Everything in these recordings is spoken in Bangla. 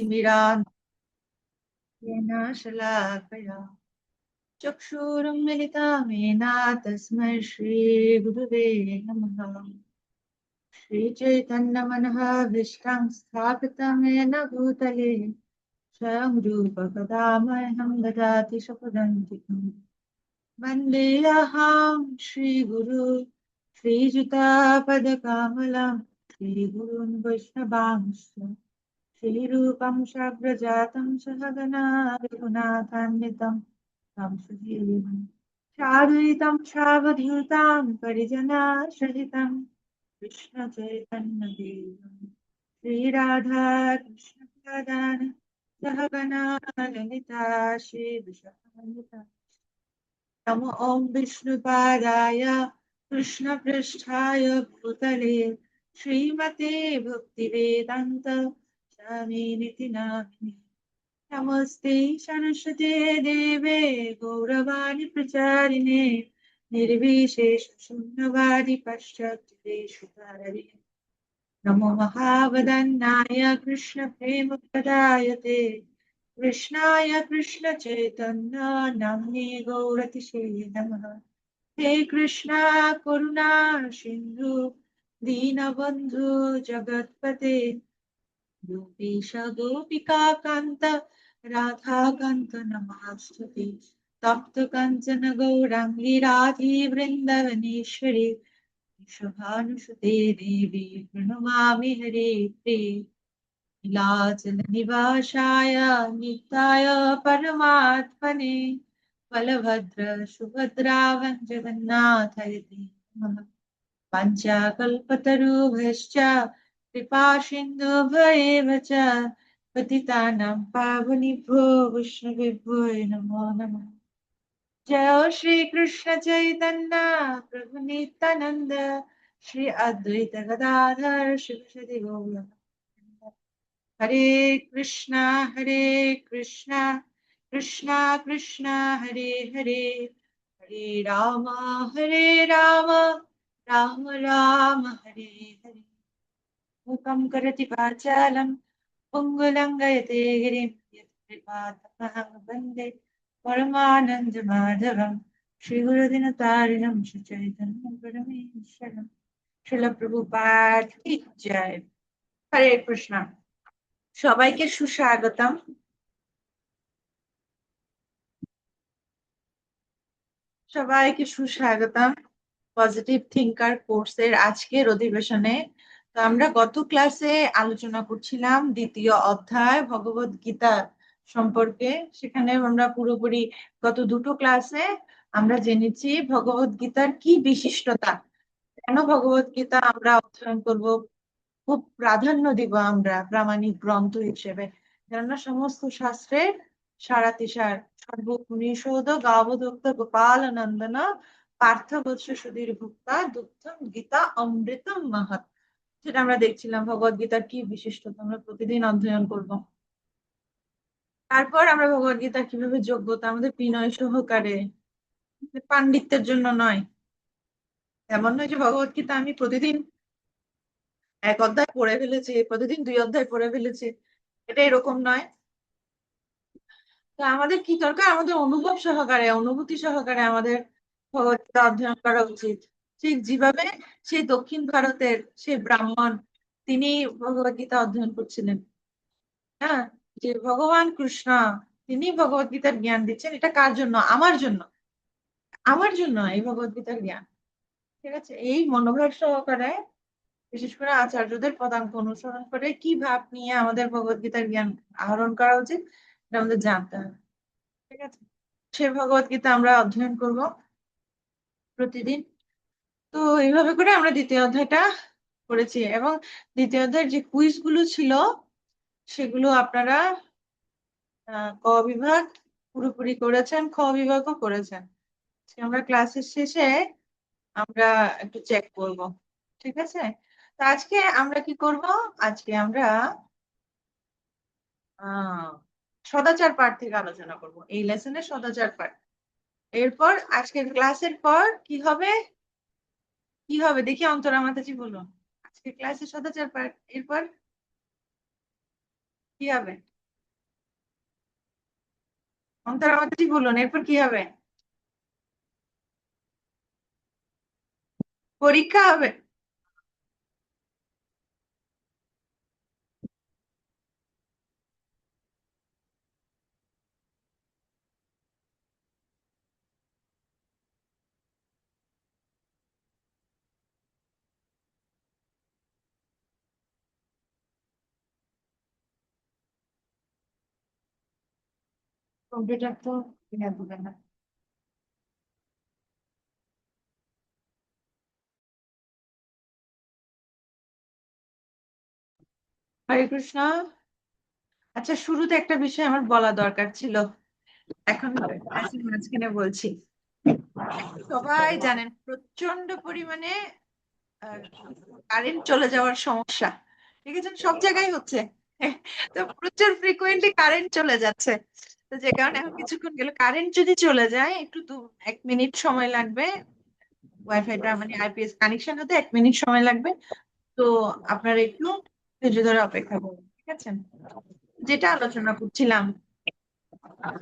तिमिरान्धेन शलाकया चक्षुरुन्मिलितं तस्मै श्रीगुरुवे नमः। श्रीचैतन्यमनःभीष्टं स्थापितं येन भूतले स्वयं रूपकदा मह्यं ददाति स्वपदान्तिकम्। वन्देऽहं श्रीगुरु श्रीयुतापदकमलं श्रीगुरून् वैष्णवांश्च श्रीरूपं साग्रजातं सहगना रघुनाथान्वितं तं सजीवम् साद्वैतं सावधूतां परिजनासहितं कृष्णचैतन्यदेवं श्रीराधा कृष्णपादान् सहगना ललिता श्रीविशाखान्विता नमो ॐ विष्णुपादाय कृष्णपृष्ठाय भूतले श्रीमते भक्तिवेदान्त स्वामिनिति नामिने नमस्ते सरस्वते देवे गौरवाणि प्रचारिणे निर्विशेष शून्यवादि पश्चात्देशकारिणे नमो महावदन्नाय कृष्णप्रेमप्रदायते कृष्णाय कृष्णचैतन्य नाम्ने गौरतिशे नमः। हे कृष्णा करुणा सिन्धु दीनबन्धु जगत्पते गोपीश गोपिका कान्त राधाकान्त नमस्तुते तप्त काञ्चन गौराङ्गी राधे वृन्दवनेश्वरी वृषभानुसुते देवी प्रणमामि हरे प्रिये नीलाचल निवासाय नित्याय परमात्मने बलभद्र सुभद्रावं जगन्नाथाय ते नमः। पञ्चाकल्पतरुभ्यश्च कृपा सिन्धुभ्येव च पतितानां पावनेभ्यो वैष्णवेभ्यो नमो नमः। जय श्री कृष्ण चैतन्य प्रभु नित्यानंद श्री अद्वैत गदाधर शिवसदि गौर हरे कृष्णा कृष्णा कृष्णा हरे हरे हरे राम राम राम हरे हरे मूकं करोति वाचालं पुङ्गुलङ्घयते गिरिं यत्कृपातमहं वन्दे परमानन्दमाधवं श्रीगुरुदिनतारिणं श्रीचैतन्यं परमेश्वरं শিল প্রভুপাদ কি জয়। হরে কৃষ্ণ। সবাইকে সুস্বাগতম। পজিটিভ থিঙ্কার কোর্সের আজকের অধিবেশনে। তো আমরা গত ক্লাসে আলোচনা করছিলাম দ্বিতীয় অধ্যায় ভগবদ গীতা সম্পর্কে। সেখানে আমরা পুরোপুরি গত দুটো ক্লাসে আমরা জেনেছি ভগবদ গীতার কি বিশিষ্টতা, কেন ভগবদ গীতা আমরা অধ্যয়ন করব, খুব প্রাধান্য দিব আমরা প্রামাণিক গ্রন্থ হিসেবে, কেননা সমস্ত শাস্ত্রের সারাতিসার সর্বপনিষদ গাবদোক্ত গোপাল নন্দন পার্থবৎস সুধীর ভুক্তা দুগ্ধম গীতা অমৃতম মহৎ। সেটা আমরা দেখছিলাম ভগবদ গীতার কি বিশিষ্টতা আমরা প্রতিদিন অধ্যয়ন করব। তারপর আমরা ভগবদ গীতা কিভাবে যোগ্যতা আমাদের বিনয় সহকারে, পাণ্ডিত্যের জন্য নয়। এমন নয় যে ভগবদ গীতা আমি প্রতিদিন এক অধ্যায় পড়ে ফেলেছি, প্রতিদিন 2 অধ্যায় পড়ে ফেলেছি, এটা এরকম নয়। তো আমাদের কি দরকার, আমাদের অনুভব সহকারে অনুভূতি সহকারে আমাদের ভগবদ্গীতা অধ্যয়ন করা উচিত। ঠিক যেভাবে সেই দক্ষিণ ভারতের সেই ব্রাহ্মণ তিনি ভগবদ্গীতা অধ্যয়ন করছিলেন, হ্যাঁ, যে ভগবান কৃষ্ণ তিনি ভগবদ্গীতার জ্ঞান দিচ্ছেন, এটা কার জন্য? আমার জন্য, আমার জন্য এই ভগবদ্গীতার জ্ঞান। ঠিক আছে, এই মনোভাব সহকারে বিশেষ করে আচার্যদের পদাঙ্ক অনুসরণ করে কি ভাব নিয়ে আমাদের ভগবদ্গীতার জ্ঞান আহরণ করা উচিত এটা আমাদের জানতে হবে। ঠিক আছে, সে ভগবত গীতা আমরা অধ্যয়ন করব প্রতিদিন। তো এইভাবে করে আমরা দ্বিতীয় অধ্যায়টা করেছি, এবং দ্বিতীয় অধ্যায়ের যে কুইজ গুলো ছিল সেগুলো আপনারা ক বিভাগ পুরোপুরি করেছেন, খ বিভাগও করেছেন। আমরা ক্লাসের শেষে আমরা একটু চেক করব। ঠিক আছে, তো আজকে আমরা কি করব? আজকে আমরা সদাচার পাঠ থেকে আলোচনা করব, এই লেসনের সদাচার পাঠ। এরপর আজকের ক্লাসের পর কি হবে, কি হবে দেখি অন্তরা মাতাজি বলুন। আজকে ক্লাসে সদাচার পাঠ, এরপর কি হবে? অন্তর আমাকে বলুন, এরপর কি হবে? পরীক্ষা হবে। কম্পিউটার তো কিনে দেবে না। হরে কৃষ্ণ। আচ্ছা, শুরুতে একটা বিষয় আমার বলা দরকার ছিল, এখন ক্লাসের মাঝখানে বলছি। সবাই জানেন প্রচন্ড পরিমাণে কারেন্ট চলে যাওয়ার সমস্যা, ঠিক আছে, সব জায়গায় হচ্ছে। তো প্রচুর ফ্রিকোয়েন্টলি কারেন্ট চলে যাচ্ছে। তো যে কারণে এখন কিছুক্ষণ গেলে কারেন্ট যদি চলে যায়, একটু 1 মিনিট সময় লাগবে ওয়াইফাইটা মানে আইপিএস কানেকশন হতে 1 মিনিট সময় লাগবে। তো আপনারা একটু ধৈর্য ধরে অপেক্ষা করুন, ঠিক আছে। যেটা আলোচনা করছিলাম,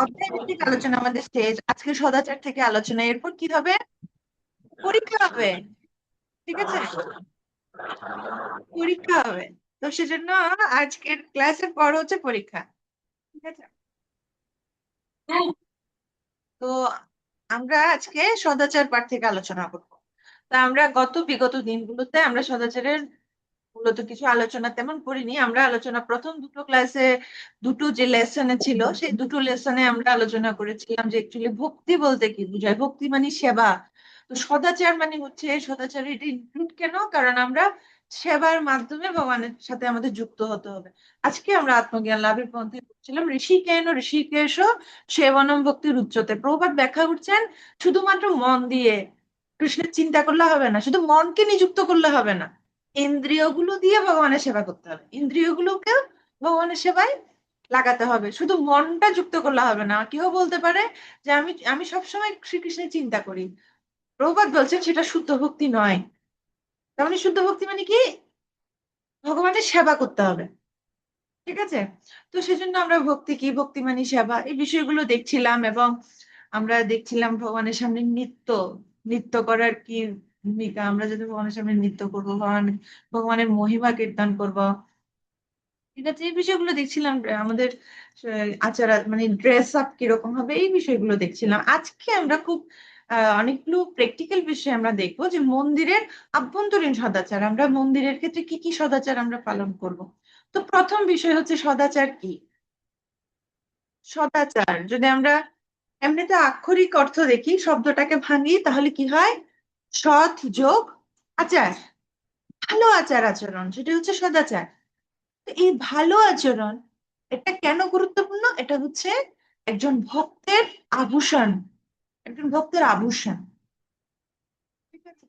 অধ্যায় ভিত্তিক আলোচনা আমাদের শেষ, আজকে সদাচার থেকে আলোচনা, এরপর কি হবে? পরীক্ষা হবে, ঠিক আছে, পরীক্ষা হবে। তো সেজন্য আজকের ক্লাসের পর হচ্ছে পরীক্ষা, ঠিক আছে। তো আমরা আজকে সদাচার পাঠ থেকে আলোচনা করবো। তা আমরা বিগত দিনগুলোতে আমরা সদাচারের মূলত কিছু আলোচনা তেমন করিনি। আমরা আলোচনা প্রথম দুটো ক্লাসে, দুটো যে লেসনে ছিল, সেই দুটো লেসনে আমরা আলোচনা করেছিলাম যে অ্যাকচুয়ালি ভক্তি বলতে কি বোঝায়। ভক্তি মানে সেবা। তো সদাচার মানে হচ্ছে, সদাচার এটা ইনক্লুড কেন, কারণ আমরা সেবার মাধ্যমে ভগবানের সাথে আমাদের যুক্ত হতে হবে। আজকে আমরা আত্মজ্ঞান লাভের পন্থে করছিলাম ঋষিকেন ঋষিকেশ সেবনম ভক্তির উচ্চতে। প্রভুপাদ ব্যাখ্যা করছেন শুধুমাত্র মন দিয়ে কৃষ্ণের চিন্তা করলে হবে না, শুধু মনকে নিযুক্ত করলে হবে না, ইন্দ্রিয়গুলো দিয়ে ভগবানের সেবা করতে হবে, ইন্দ্রিয়গুলোকে ভগবানের সেবায় লাগাতে হবে। শুধু মনটা যুক্ত করলে হবে না। কেউ বলতে পারে যে আমি আমি সবসময় শ্রীকৃষ্ণের চিন্তা করি, প্রভুপাদ বলছেন সেটা শুদ্ধ ভক্তি নয়। তার মানে শুদ্ধ ভক্তি মানে কি? ভগবানের সেবা করতে হবে, ঠিক আছে। তো সেজন্য আমরা ভক্তি কি, ভক্তি মানে সেবা, এই বিষয়গুলো দেখছিলাম। এবং আমরা দেখছিলাম ভগবানের সামনে নৃত্য, নৃত্য করার কি ভূমিকা। আমরা যদি ভগবানের সামনে নৃত্য করবো, ভগবানের মহিমা কীর্তন করব, ঠিক আছে, এই বিষয়গুলো দেখছিলাম। আমাদের আচার মানে ড্রেস আপ কিরকম হবে, এই বিষয়গুলো দেখছিলাম। আজকে আমরা খুব অনেকগুলো প্র্যাকটিক্যাল বিষয় আমরা দেখবো, যে মন্দিরের আভ্যন্তরীণ সদাচার, আমরা মন্দিরের ক্ষেত্রে কি কি সদাচার আমরা পালন করব। তো প্রথম বিষয় হচ্ছে সদাচার কি। সদাচার যদি আমরা এমনিতে আক্ষরিক অর্থ দেখি, শব্দটাকে ভাঙি, তাহলে কি হয়? সৎ যোগ আচার, ভালো আচার আচরণ, সেটা হচ্ছে সদাচার। তো এই ভালো আচরণ, এটা কেন গুরুত্বপূর্ণ? এটা হচ্ছে একজন ভক্তের আভূষণ, একজন ভক্তের আভূষণ, ঠিক আছে।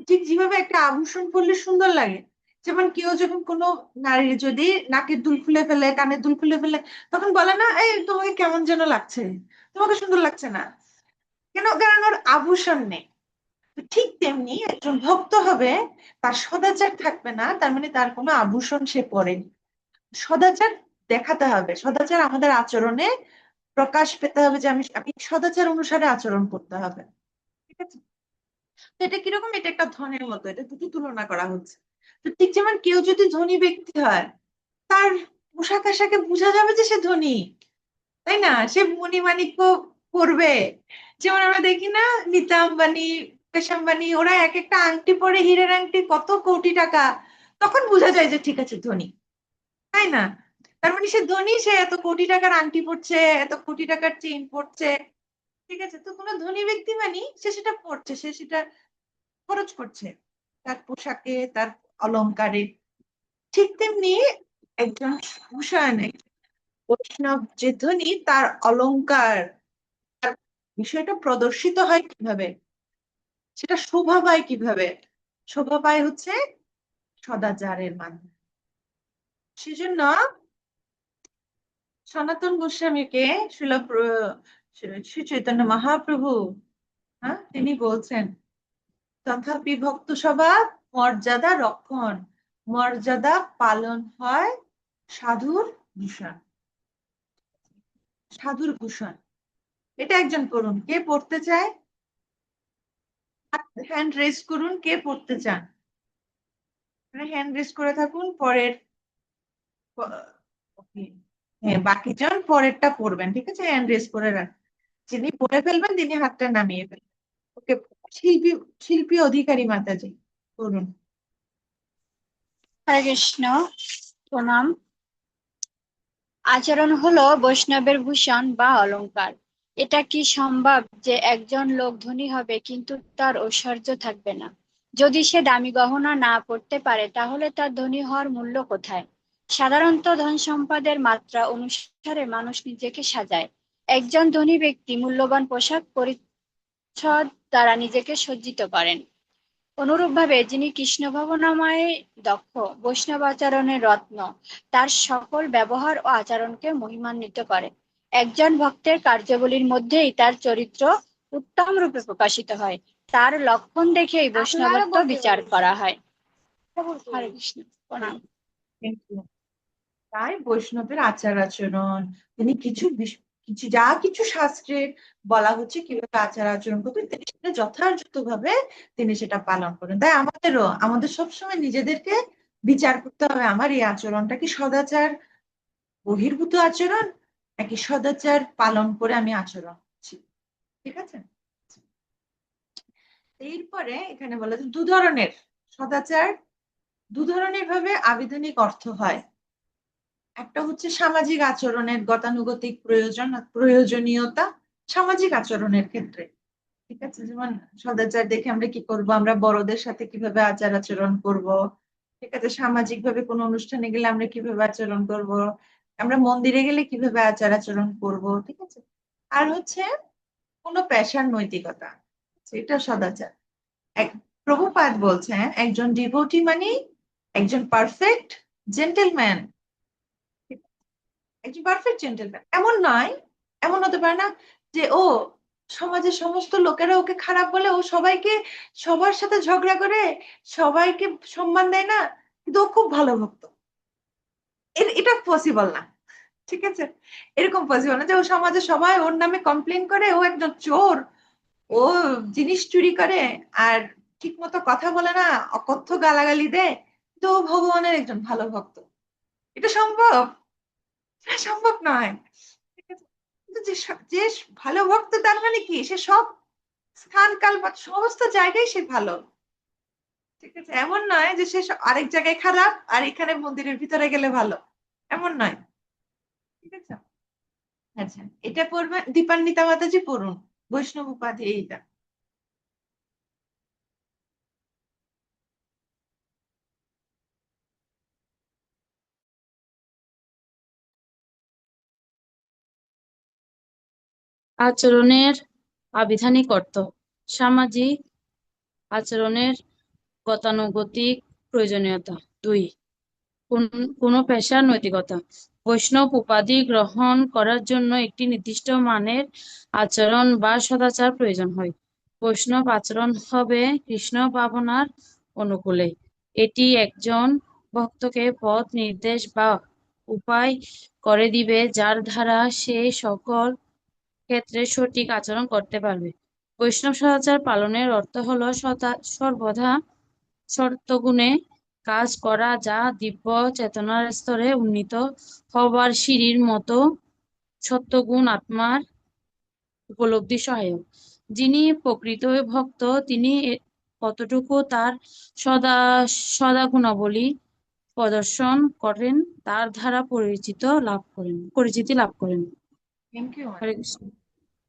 ঠিক যেভাবে একটা আভূষণ পরলে সুন্দর লাগে, যেমন কেউ যখন কোনো নারী যদি নাকের দুল খুলে ফেলে, কানের দুল খুলে ফেলে, তখন বলে না, এই তোমাকে কেমন যেন লাগছে, তোমাকে সুন্দর লাগছে না। কেন? কারণ ওর আভূষণ নেই। তো ঠিক তেমনি একজন ভক্ত হবে, তার সদাচার থাকবে না, তার মানে তার কোনো আভূষণ সে পরেনি। সদাচার দেখাতে হবে, সদাচার আমাদের আচরণে প্রকাশ পেতে হবে, যে আমি আমি সদাচার অনুসারে আচরণ করতে হবে, ঠিক আছে। তো এটা কিরকম? এটা একটা ধনের মতো, এটা দুটো তুলনা করা হচ্ছে। তো ঠিক যেমন কেউ যদি ধনী ব্যক্তি হয়, তার পোশাক আশাকে বোঝা যাবে যে সে ধনী, তাই না? সে মণিমাণিক্য পরবে। যেমন আমরা দেখি না, নীতা আম্বানি, মুকেশ আম্বানি, ওরা এক একটা আংটি পরে, হীরের আংটি, কত কোটি টাকা, তখন বোঝা যায় যে ঠিক আছে ধনী, তাই না? তার মানে সে ধনী, সে এত কোটি টাকার আংটি পরছে, এত কোটি টাকার চেইন পরছে, ঠিক আছে। তো কোনো ধনী ব্যক্তি মানে সে সেটা পরছে, সে সেটা খরচ করছে, তার পোশাকে, তার অলংকারে। ঠিক তেমনি একজন ভূষণ, বৈষ্ণব যে ধনী, তার অলংকার, তার বিষয়টা প্রদর্শিত হয় কিভাবে, সেটা শোভা পায় কিভাবে? শোভা পায় হচ্ছে সদাচারের মাধ্যমে। সেজন্য সনাতন গোস্বামীকে শ্রী চৈতন্য মহাপ্রভু, হ্যাঁ, তিনি বলছেন, তথাপি ভক্ত স্বভাব মর্যাদা রক্ষণ, মর্যাদা পালন হয় সাধুর ভূষণ, সাধুর ভূষণ, এটা একজন পড়ুন। কে পড়তে চায়? হ্যান্ড রেজ করুন, কে পড়তে চান? হ্যান্ড রেজ করে থাকুন। পরের okay, হ্যাঁ, বাকিজন পরেরটা পড়বেন, ঠিক আছে? হ্যান্ড রেজ করে রাখ, যিনি পড়ে ফেলবেন তিনি হাতটা নামিয়ে ফেলবেন। ওকে, শিল্পী, শিল্পী অধিকারী মাতাজি পড়ুন। হরে কৃষ্ণ। প্রণাম। আচরণ হলো বৈষ্ণবের ভূষণ বা অলংকার। এটা কি সম্ভব যে একজন লোক ধনী হবে কিন্তু তার ঐশ্বর্য থাকবে না? যদি সে দামি গহনা না পরতে পারে তাহলে তার ধনী হওয়ার মূল্য কোথায়? সাধারণত ধন সম্পদের মাত্রা অনুসারে মানুষ নিজেকে সাজায়। একজন ধনী ব্যক্তি মূল্যবান পোশাক পরিচ্ছদ দ্বারা নিজেকে সজ্জিত করেন। অনুরূপভাবে যিনি কৃষ্ণ ভাবনাময়ে দক্ষ, বৈষ্ণব আচরণের রত্ন, তার সকল ব্যবহার ও আচরণকে মহিমান্বিত করে। একজন ভক্তের কার্যাবলীর মধ্যেই তার চরিত্র উত্তম রূপে প্রকাশিত হয়। তার লক্ষণ দেখেই বৈষ্ণবত্ব বিচার করা হয়। হরে কৃষ্ণ। প্রণাম। তাই বৈষ্ণবের আচার আচরণ, তিনি কিছু যা কিছু শাস্ত্রে বলা হচ্ছে কিভাবে আচার আচরণ করতে, তিনি সেটা যথাযথভাবে তিনি সেটা পালন করেন। তাই আমাদের সবসময় নিজেদেরকে বিচার করতে হবে, আমার এই আচরণটা কি সদাচার বহির্ভূত আচরণ, নাকি সদাচার পালন করে আমি আচরণ করছি, ঠিক আছে? এরপরে এখানে বলা যায় দু ধরনের সদাচার, দু ধরনের ভাবে আবিধানিক অর্থ হয়। একটা হচ্ছে সামাজিক আচরণের গতানুগতিক প্রয়োজনীয়তা, সামাজিক আচরণের ক্ষেত্রে, ঠিক আছে? যেমন সদাচার দেখে আমরা কি করব, আমরা বড়দের সাথে কিভাবে আচার আচরণ করব, ঠিক আছে? সামাজিক ভাবে কোনো অনুষ্ঠানে গেলে আমরা কিভাবে আচরণ করব, আমরা মন্দিরে গেলে কিভাবে আচার আচরণ করব, ঠিক আছে? আর হচ্ছে কোনো পেশার নৈতিকতা, এটা সদাচার। এক প্রভুপাদ বলছেন একজন ডিভোটি মানে একজন পারফেক্ট জেন্টেলম্যান। একজন পারফেক্ট জেন্টেলম্যান এমন নয়, এমন হতে পারে না যে ও সমাজের সমস্ত লোকেরা ওকে খারাপ বলে, ও সবাইকে সবার সাথে ঝগড়া করে, সবাইকে সম্মান দেয় না, কিন্তু ও খুব ভালো ভক্ত। এটা পসিবল না, ঠিক আছে? এরকম পসিবল না যে ও সমাজে সবাই ওর নামে কমপ্লেন করে, ও একজন চোর, ও জিনিস চুরি করে আর ঠিক মতো কথা বলে না, অকথ্য গালাগালি দেয়, তো ও ভগবানের একজন ভালো ভক্ত। এটা সম্ভব? এটা সম্ভব নয়, ঠিক আছে? কিন্তু যে ভালো ভক্ত তার মানে কি, সে সব স্থান কাল বা সমস্ত জায়গায় সে ভালো, ঠিক আছে? এমন নয় যে সে আরেক জায়গায় খারাপ আর এখানে মন্দিরের ভিতরে গেলে ভালো, এমন নয়, ঠিক আছে? আচ্ছা, এটা পড়বেন, দীপান্বিতা মাতাজি পড়ুন, বৈষ্ণব উপাধি এইটা। আচরণের আবিধানিক অর্থ, সামাজিক আচরণের গতানুগতিক প্রয়োজনীয়তা। 2, কোনো পেশার নৈতিকতা। বৈষ্ণব উপাধি গ্রহণ করার জন্য একটি নির্দিষ্ট মানের আচরণ বা সদাচার প্রয়োজন হয়। বৈষ্ণব আচরণ হবে কৃষ্ণ ভাবনার অনুকূলে। এটি একজন ভক্তকে পথ নির্দেশ বা উপায় করে দিবে, যার দ্বারা সে সকল ক্ষেত্রে সঠিক আচরণ করতে পারবে। বৈষ্ণব সদাচার পালনের অর্থ হলো সর্বদা সত্যগুণে কাজ করা, যা দিব্য চেতনার স্তরে উন্নীত হবার সিঁড়ির মতো। সত্যগুণ আত্মার উপলব্ধি সহায়ক। যিনি প্রকৃত ভক্ত তিনি কতটুকু তার সদা সদা গুণাবলী প্রদর্শন করেন তার দ্বারা পরিচিতি লাভ করেন। Thank you. হরে কৃষ্ণ।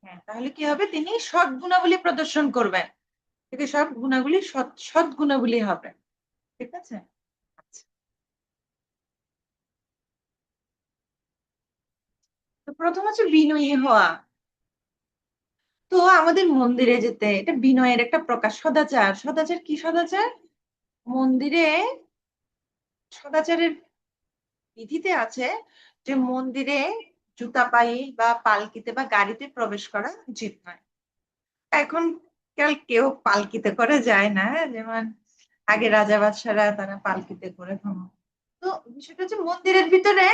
হ্যাঁ, তাহলে কি হবে, তিনি সৎ গুণাবলী প্রদর্শন করবেন, ঠিক আছে? সব গুণাবলী সৎ সৎ গুণাবলী হবে, ঠিক আছে? আচ্ছা, তো প্রথম হচ্ছে বিনয়ী হওয়া। তো আমাদের মন্দিরে যেতে, এটা বিনয়ের একটা প্রকাশ। সদাচার, সদাচার কি সদাচার? মন্দিরে সদাচারের বিধিতে আছে যে মন্দিরে জুতা পায়ে বা পালকিতে বা গাড়িতে প্রবেশ করা উচিত নয়। এখন কাল কেউ পালকিতে করে যায় না, যেমন আগে রাজা বাদশারা তারা পালকিতে করে ভ্রমণ। তো বিষয়টা হচ্ছে মন্দিরের ভিতরে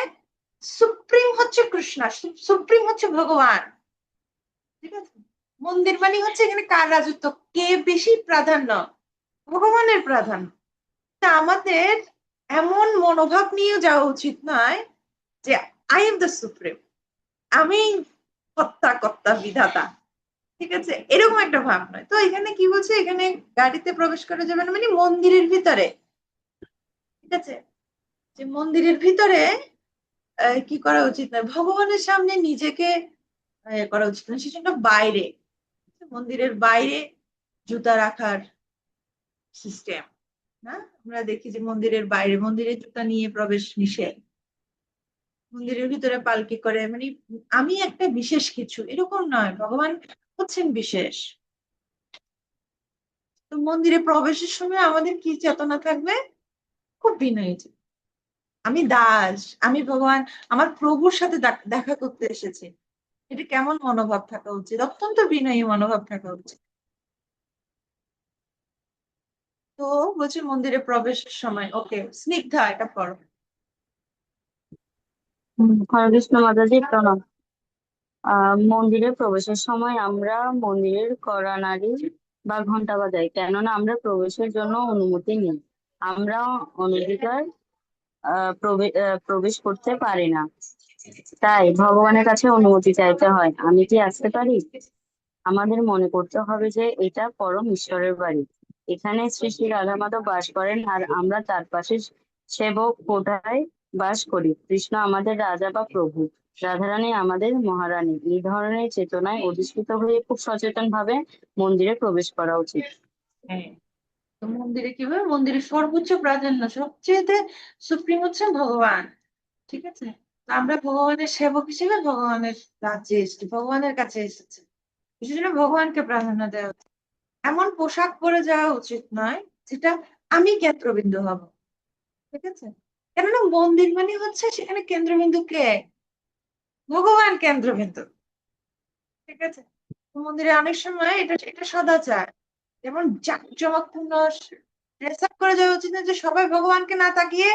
সুপ্রিম হচ্ছে কৃষ্ণ, সুপ্রিম হচ্ছে ভগবান। ঠিক আছে, মন্দির মানে হচ্ছে এখানে কার রাজত্ব, কে বেশি প্রাধান্য? ভগবানের প্রাধান্য। তা আমাদের এমন মনোভাব নিয়ে যাওয়া উচিত নয় যে আই এম দ্য সুপ্রিম, আমি কর্তা কর্তা বিধাতা। ঠিক আছে, এরকম একটা ভাব নয়। তো এখানে কি বলছে, এখানে গাড়িতে প্রবেশ করা যাবে না মানে মন্দিরের ভিতরে। ঠিক আছে, যে মন্দিরের ভিতরে কি করা উচিত নয়, ভগবানের সামনে নিজেকে করা উচিত নয়, সেজন্য বাইরে, মন্দিরের বাইরে জুতা রাখার সিস্টেম। না, আমরা দেখি যে মন্দিরের বাইরে, মন্দিরে জুতা নিয়ে প্রবেশ নিষেধ। মন্দিরের ভিতরে পালকি করে মানে আমি একটা বিশেষ কিছু, এরকম নয়, ভগবান হচ্ছেন বিশেষ। তো মন্দিরে প্রবেশের সময় আমাদের কি চেতনা থাকবে? খুব বিনয়ী যে, আমি দাস, আমি ভগবান, আমার প্রভুর সাথে দেখা করতে এসেছি। এটা কেমন মনোভাব থাকা উচিত? অত্যন্ত বিনয়ী মনোভাব থাকা উচিত। তো বলছে মন্দিরে প্রবেশের সময়, ওকে স্নিগ্ধা এটা পড়ো। হরে কৃষ্ণ মাতাজি প্রণাম। মন্দিরে প্রবেশের সময় আমরা মন্দিরের কড়া নাড়ি বা ঘন্টা বাজাই, কেননা আমরা প্রবেশের জন্য অনুমতি নিই। আমরা অনধিকার প্রবেশ করতে পারি না, তাই ভগবানের কাছে অনুমতি চাইতে হয়। আমি কি আসতে পারি? আমাদের মনে করতে হবে যে এটা পরম ঈশ্বরের বাড়ি। এখানে শ্রী শ্রী রাধা মাধব বাস করেন, আর আমরা তার পাশে সেবক কোঠায় বাস করি। কৃষ্ণ আমাদের রাজা বা প্রভু, রাধারানী আমাদের মহারানী। এই ধরনের চেতনায় অধিষ্ঠিত হয়ে খুব সচেতন ভাবে মন্দিরে প্রবেশ করা উচিত। হ্যাঁ, তো মন্দিরে কিভাবে, মন্দিরের সর্বোচ্চ প্রাধান্য, সবচেয়ে সুপ্রিম হচ্ছে ভগবান। ঠিক আছে, তো আমরা ভগবানের সেবক হিসেবে ভগবানের রাজ্যে এসেছি, ভগবানের কাছে এসেছি, সেজন্য ভগবানকে প্রাধান্য দেওয়া উচিত। এমন পোশাক পরে যাওয়া উচিত নয় যেটা আমি কেন্দ্রবিন্দু হব। ঠিক আছে, কেননা মন্দির মানে হচ্ছে সেখানে কেন্দ্রবিন্দু কে? ভগবান কেন্দ্রবিন্দু। ঠিক আছে, তো মন্দিরে অনেক সময় এটা এটা সদাচার, যেমন জাঁকজমকপূর্ণ ড্রেস আপ করে যাওয়া উচিত না যে সবাই ভগবানকে না তাকিয়ে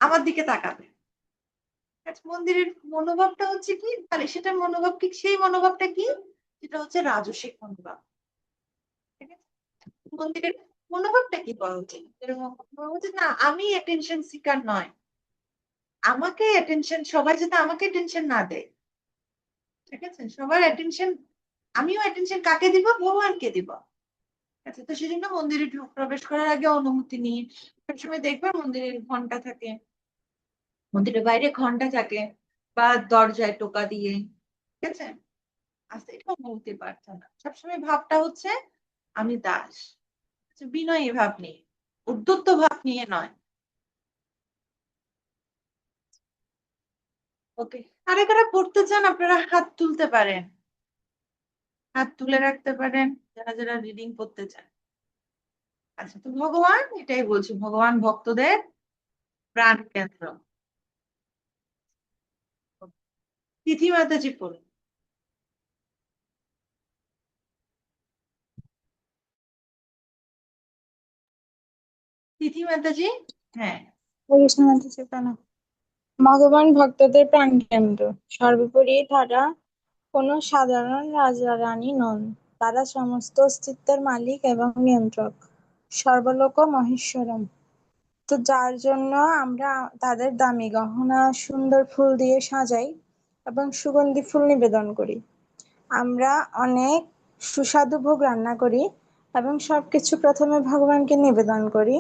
আমার দিকে তাকাবে। ঠিক আছে, মন্দিরের মনোভাবটা হচ্ছে কি, তাহলে সেটা মনোভাব কি, সেই মনোভাবটা কি, সেটা হচ্ছে রাজসিক মনোভাব। ঠিক আছে, মন্দিরের মনোভাবটা কি বলা উচিত, এরকম বলা উচিত না আমি অ্যাটেনশন সিকার নয়, আমাকে অ্যাটেনশন, সবাই যাতে আমাকে টেনশন না দেয়। ঠিক আছে, সবার অ্যাটেনশন, আমিও অ্যাটেনশন কাকে দিব? ভগবানকে দিব। আচ্ছা, তো সেজন্য মন্দিরে প্রবেশ করার আগে অনুমতি নিয়ে, সবসময় দেখবে মন্দিরের ঘন্টা থাকে, মন্দিরের বাইরে ঘন্টা থাকে, বা দরজায় টোকা দিয়ে। ঠিক আছে, আচ্ছা, এটা অনুমতি প্রার্থনা, সবসময় ভাবটা হচ্ছে আমি দাস। আচ্ছা, বিনয়ী ভাব নিয়ে, উদ্ধত ভাব নিয়ে নয়। ওকে, কারা কারা পড়তে চান আপনারা হাত তুলতে পারেন, হাত তুলে রাখতে পারেন যারা যারা রিডিং করতে চান। আচ্ছা, তো ভগবান এটাই বলছি, ভগবান ভক্তদের প্রাণ কেন্দ্র। তিথি মাতাজি পড়ুন। তিথি মাতাজি, হ্যাঁ। কৃষ্ণনাথ চেতনা। ভগবান ভক্তদের প্রাণকেন্দ্র। সর্বোপরি তারা কোনো সাধারণ রাজা রানী নন, তারা সমস্ত অস্তিত্বের মালিক এবং নিয়ন্ত্রক, সর্বলোক মহেশ্বরম। তো যার জন্য আমরা তাদের দামি গহনা সুন্দর ফুল দিয়ে সাজাই এবং সুগন্ধি ফুল নিবেদন করি। আমরা অনেক সুস্বাদু ভোগ রান্না করি এবং সবকিছু প্রথমে ভগবানকে নিবেদন করি।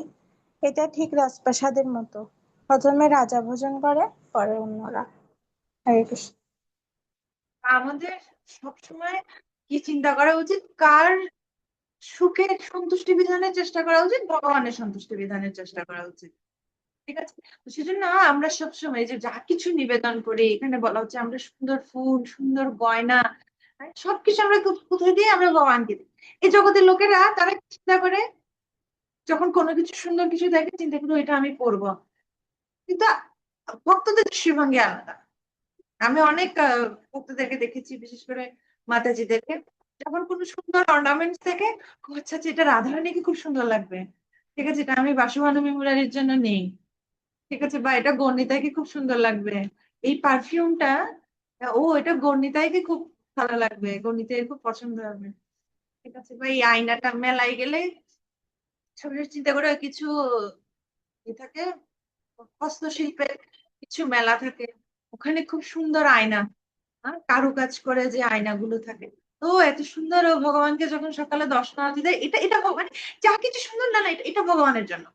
এটা ঠিক রাজপ্রাসাদের মতো, প্রথমে রাজা ভোজন করে, পরে অন্যরা। হরে কৃষ্ণ। আমাদের সবসময় কি চিন্তা করা উচিত, কার সুখে সন্তুষ্টি বিধানের চেষ্টা করা উচিত? ভগবানের সন্তুষ্টি বিধানের চেষ্টা করা উচিত। ঠিক আছে, তো সেজন্য আমরা সবসময় যে যা কিছু নিবেদন করি, এখানে বলা হচ্ছে আমরা সুন্দর ফুল, সুন্দর গয়না, হ্যাঁ, সবকিছু আমরা কোথায় দিয়ে, আমরা ভগবানকে দিই। এই জগতের লোকেরা তারা কি চিন্তা করে, যখন কোনো কিছু সুন্দর কিছু দেখে চিন্তা করে এটা আমি পরবো, কিন্তু ভক্তদের দৃষ্টিভঙ্গি আলাদা। আমি অনেক ভক্তদেরকে দেখেছি, বিশেষ করে মাতাজিদেরকে, যখন কোনো সুন্দর অর্নামেন্টস দেখে, ও আচ্ছা আচ্ছা, এটা রাধারানীকে খুব সুন্দর লাগবে, ঠিক আছে, এটা আমি বাসুমানবী মুরারির জন্য নেই, ঠিক আছে, বা এটা গণিতাকে খুব সুন্দর লাগবে, এই পারফিউমটা, এটা গর্ণিতাইকে খুব ভালো লাগবে, গর্ণিতাইয়ের খুব পছন্দ হবে। ঠিক আছে, বা এই আয়নাটা মেলায় গেলে সবসময় চিন্তা করে কিছু থাকে, হস্তশিল্পের কিছু মেলা থাকে, ওখানে খুব সুন্দর আয়না, কারুকাজ করে যে আয়নাগুলো থাকে, তো এত সুন্দর ও ভগবানকে যখন সকালে দর্শন আরতি দেয়, এটা এটা ভগবান, যা কিছু সুন্দর না না, এটা এটা ভগবানের জন্য,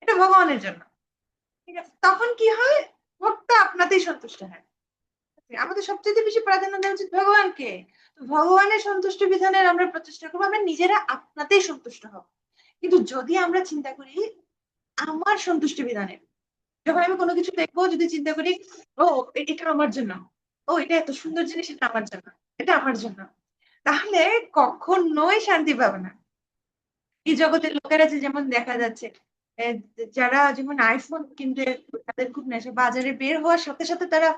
এটা ভগবানের জন্য। ঠিক আছে, তখন কি হয়, ভক্ত আপনাতেই সন্তুষ্ট হয়। আমাদের সবচেয়ে বেশি প্রাধান্য দেওয়া উচিত ভগবানকে। তো ভগবানের সন্তুষ্ট বিধানের আমরা প্রচেষ্টা করবো, আমরা নিজেরা আপনাতেই সন্তুষ্ট হব। কিন্তু যদি আমরা চিন্তা করি আমার সন্তুষ্টি বিধানের, যখন আমি কোনো কিছু দেখবো, যদি চিন্তা করি ও এটা আমার জন্য, ও এটা এত সুন্দর জিনিস, এটা আমার জন্য, এটা আমার জন্য, তাহলে কখনোই শান্তি পাবে না। এই জগতের লোকেরা যে যেমন দেখা যাচ্ছে, এ, যারা যেমন আইফোন কিনতে তাদের খুব নেশা, বাজারে বের হওয়ার সাথে সাথে তারা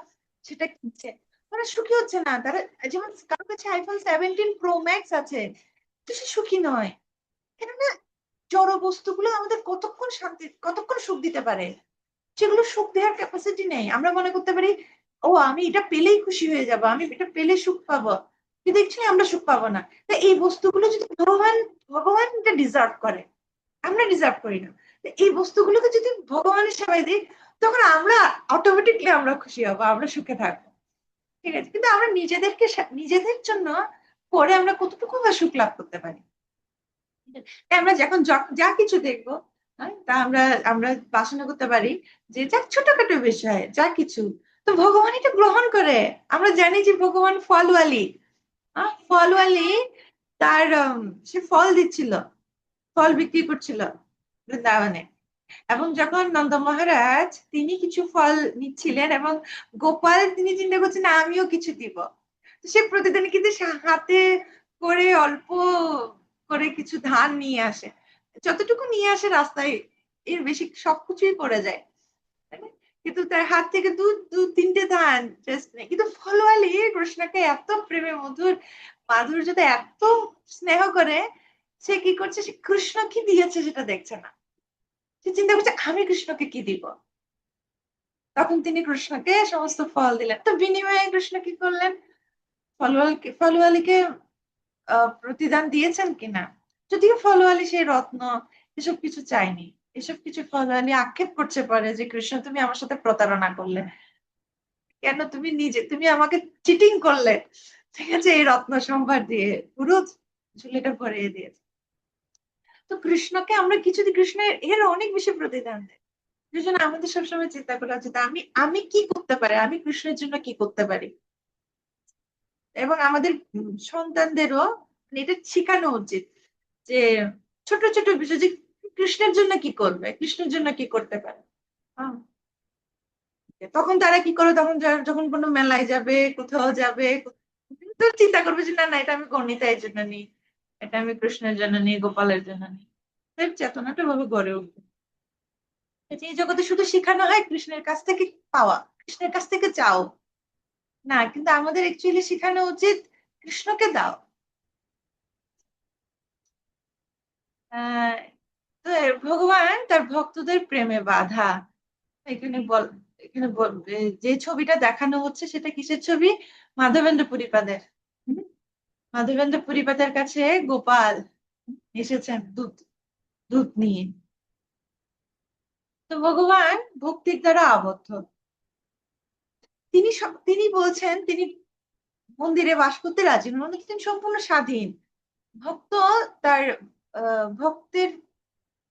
সেটা কিনছে, তারা সুখী হচ্ছে না। তারা যেমন কারোর কাছে iPhone 17 Pro Max আছে, তো সে সুখী নয়। কেননা জড় বস্তুগুলো আমাদের কতক্ষণ শান্তি, কতক্ষণ সুখ দিতে পারে, সেগুলো সুখ দেওয়ার ক্যাপাসিটি নেই। আমরা মনে করতে পারি ও আমি এটা পেলেই খুশি হয়ে যাব, আমি এটা পেলে সুখ পাবো, কিন্তু অ্যাকচুয়ালি আমরা সুখ পাবো না। তো এই বস্তুগুলো যদি ভগবান, ভগবান এটা ডিজার্ভ করে, আমরা ডিজার্ভ করি না। তো এই বস্তুগুলোকে যদি ভগবানের সেবায় দিই, তখন আমরা অটোমেটিকলি আমরা খুশি হবো, আমরা সুখে থাকবো। ঠিক আছে, কিন্তু আমরা নিজেদেরকে নিজেদের জন্য করে আমরা কতটুকু বা সুখ লাভ করতে পারি। তাই আমরা যখন যা কিছু দেখবো, তা আমরা আমরা বাসনা করতে পারি যে যা ছোটখাটো বিষয় যা কিছু, তো ভগবান এটা গ্রহণ করে। আমরা জানি যে ভগবান ফলওয়ালি, ফলওয়ালি, তার সে ফল দিচ্ছিল, ফল বিক্রি করছিল বৃন্দাবনে। এবং যখন নন্দ মহারাজ তিনি কিছু ফল নিচ্ছিলেন, এবং গোপাল তিনি চিন্তা করছেন আমিও কিছু দিব, তো সে প্রতিদিন কিন্তু সে হাতে করে অল্প করে কিছু ধান নিয়ে আসে, যতটুকু নিয়ে আসে রাস্তায় এর বেশি সবকিছুই পড়ে যায়, তাই না? কিন্তু তার হাত থেকে দু দু তিনটে ধান জাস্ট নেই, কিন্তু ফলওয়ালি কৃষ্ণকে এত প্রেমে মধুর মাধুর্যতে এত স্নেহ করে, সে কি করছে, সে কৃষ্ণ কি দিয়েছে সেটা দেখছে না, সে চিন্তা করছে আমি কৃষ্ণকে কি দিব। তখন তিনি কৃষ্ণকে সমস্ত ফল দিলেন, তো বিনিময়ে কৃষ্ণ কি করলেন, ফলওয়ালিকে প্রতিদান দিয়েছেন কিনা, যদিও ফলওয়ালি সেই রত্ন এসব কিছু চাইনি, এসব কিছু ফলওয়ালি আক্ষেপ করছে পারে যে কৃষ্ণ তুমি আমার সাথে প্রতারণা করলে, কেন তুমি নিজে তুমি আমাকে চিটিং করলে, ঠিক আছে, এই রত্ন সম্ভার দিয়ে পুরো ঝুলিটা ভরিয়ে দিয়েছে। তো কৃষ্ণকে আমরা কিছুদিন, কৃষ্ণের এর অনেক বেশি প্রতিদান দেয়। এই জন্য আমাদের সবসময় চিন্তা করা উচিত আমি আমি কি করতে পারি, আমি কৃষ্ণের জন্য কি করতে পারি। এবং আমাদের সন্তানদেরও মানে এটা শেখানো উচিত যে ছোট ছোট বিষয়, যে কৃষ্ণের জন্য কি করবে, কৃষ্ণের জন্য কি করতে পারে। হ্যাঁ, তখন তারা কি করে, তখন যখন কোনো মেলায় যাবে, কোথাও যাবে, তো চিন্তা করবে যে না না, এটা আমি গণিতার জন্য নিই, এটা আমি কৃষ্ণের জন্য নিই, গোপালের জন্য নিই। তাই চেতনাটা ভাবে গড়ে উঠবে। এই জগতে শুধু শেখানো হয় কৃষ্ণের কাছ থেকে পাওয়া, কৃষ্ণের কাছ থেকে চাও, না, কিন্তু আমাদের অ্যাকচুয়ালি শেখানো উচিত কৃষ্ণকে দাও। আহ তো ভগবান তার ভক্তদের প্রেমে বাধা, এখানে এখানে যে ছবিটা দেখানো হচ্ছে সেটা কিসের ছবি, মাধবেন্দ্র পুরীপাদের। হুম? মাধবেন্দ্র পুরীপাদের কাছে গোপাল এসেছেন দুধ, দুধ নিয়ে। তো ভগবান ভক্তির দ্বারা আবদ্ধ, তিনি বলছেন তিনি মন্দিরে বাস করতে রাজি নন, অন্যদিকে তিনি সম্পূর্ণ স্বাধীন ভক্ত। তার ভক্তের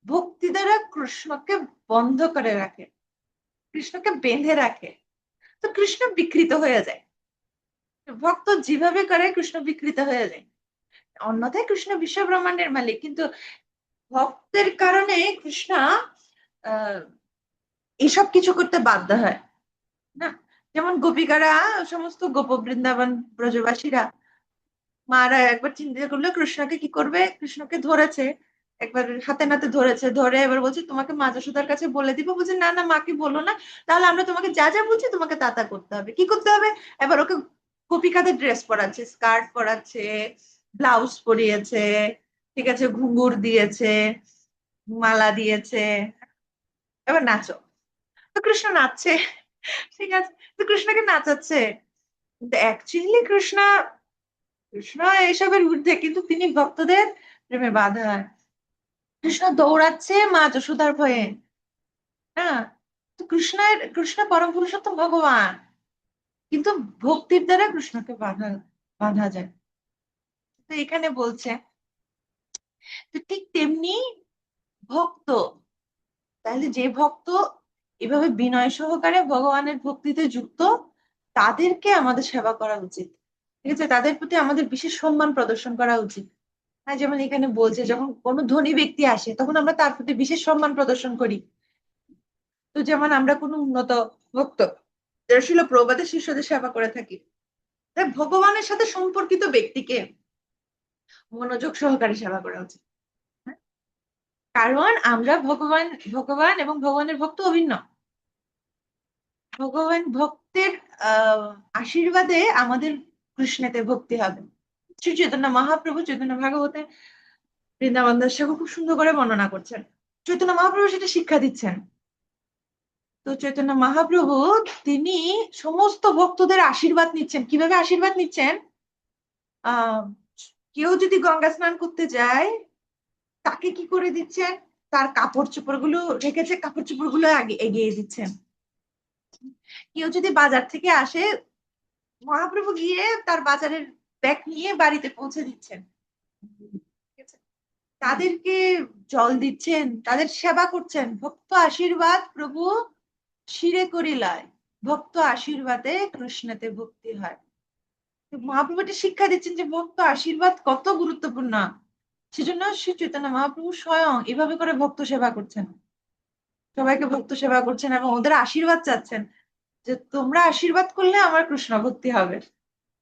ভক্তি দ্বারা কৃষ্ণকে বন্ধ করে রাখে, কৃষ্ণকে বেঁধে রাখে, তো কৃষ্ণ বিকৃত হয়ে যায়। ভক্ত যেভাবে করে কৃষ্ণ বিকৃত হয়ে যায়। অন্যথায় কৃষ্ণ বিশ্ব ব্রহ্মাণ্ডের মালিক, কিন্তু ভক্তের কারণে কৃষ্ণ আহ এসব কিছু করতে বাধ্য হয় না। যেমন গোপিকারা, সমস্ত গোপ বৃন্দাবন ব্রজবাসীরা, মারা একবার চিন্তা করলো কৃষ্ণকে কি করবে, কৃষ্ণকে ধরেছে, একবার হাতে নাতে ধরেছে, ধরে এবার বলছে তোমাকে মা যশোদার কাছে বলে দিব, বলছে না না মাকে বলো না, তাহলে আমরা তোমাকে যা যা বলছি তোমাকে তা তা করতে হবে। কি করতে হবে, এবার ওকে গোপিকাদের ড্রেস পরাচ্ছে, স্কার্ট পরাচ্ছে, ব্লাউজ পরিয়েছে, ঠিক আছে, ঘুঙুর দিয়েছে, মালা দিয়েছে, এবার নাচো। তো কৃষ্ণ নাচছে, ঠিক আছে, তো কৃষ্ণকে নাচাচ্ছে, কিন্তু অ্যাকচুয়ালি কৃষ্ণ কৃষ্ণ এসবের ঊর্ধ্বে, কিন্তু তিনি ভক্তদের প্রেমে বাধা। কৃষ্ণ দৌড়াচ্ছে মা যশোদার ভয়ে। হ্যাঁ, তো কৃষ্ণ পরম পুরুষোত্তম ভগবান, কিন্তু ভক্তির দ্বারা কৃষ্ণকে বাধা বাঁধা যায়। তো এখানে বলছে, তো ঠিক তেমনি ভক্ত, তাহলে যে ভক্ত এভাবে বিনয় সহকারে ভগবানের ভক্তিতে যুক্ত, তাদেরকে আমাদের সেবা করা উচিত। ঠিক আছে, তাদের প্রতি আমাদের বিশেষ সম্মান প্রদর্শন করা উচিত। হ্যাঁ, যেমন এখানে বলছে যখন কোনো ধনী ব্যক্তি আসে তখন আমরা তার প্রতি বিশেষ সম্মান প্রদর্শন করি। তো যেমন আমরা কোনো উন্নত ভক্ত যারা শিল প্রভুপাদের শিষ্যদের সেবা করে থাকি, তাই ভগবানের সাথে সম্পর্কিত ব্যক্তিকে মনোযোগ সহকারে সেবা করা উচিত। হ্যাঁ? কারণ আমরা ভগবান ভগবান এবং ভগবানের ভক্ত অভিন্ন। ভগবান ভক্তের আশীর্বাদে আমাদের কৃষ্ণেতে ভক্তি হবে। শ্রী চৈতন্য মহাপ্রভু চৈতন্য ভাগবতে বৃন্দাবন দাস ঠাকুর খুব সুন্দর করে বর্ণনা করছেন, চৈতন্য মহাপ্রভু সেটা শিক্ষা দিচ্ছেন। তো চৈতন্য মহাপ্রভু তিনি সমস্ত ভক্তদের আশীর্বাদ নিচ্ছেন। কিভাবে আশীর্বাদ নিচ্ছেন? আহ কেউ যদি গঙ্গা স্নান করতে যায়, তাকে কি করে দিচ্ছেন? তার কাপড় চোপড় গুলো রেখেছে, কাপড় চোপড় গুলো আগে এগিয়ে দিচ্ছেন। কেউ যদি বাজার থেকে আসে, মহাপ্রভু গিয়ে তার বাজারের ব্যাগ নিয়ে বাড়িতে পৌঁছে দিচ্ছেন। ঠিক আছে? তাদেরকে জল দিচ্ছেন, তাদের সেবা করছেন। ভক্ত আশীর্বাদ প্রভু শিরে করিলায়, ভক্ত আশীর্বাদে কৃষ্ণতে ভক্তি হয়। তো মহাপ্রভু এটা শিক্ষা দিচ্ছেন যে ভক্ত আশীর্বাদ কত গুরুত্বপূর্ণ। সেজন্য শ্রী চৈতন্য মহাপ্রভু স্বয়ং এভাবে করে ভক্ত সেবা করছেন, সবাইকে ভক্ত সেবা করছেন এবং ওদের আশীর্বাদ চাচ্ছেন যে তোমরা আশীর্বাদ করলে আমার কৃষ্ণ ভক্তি হবে।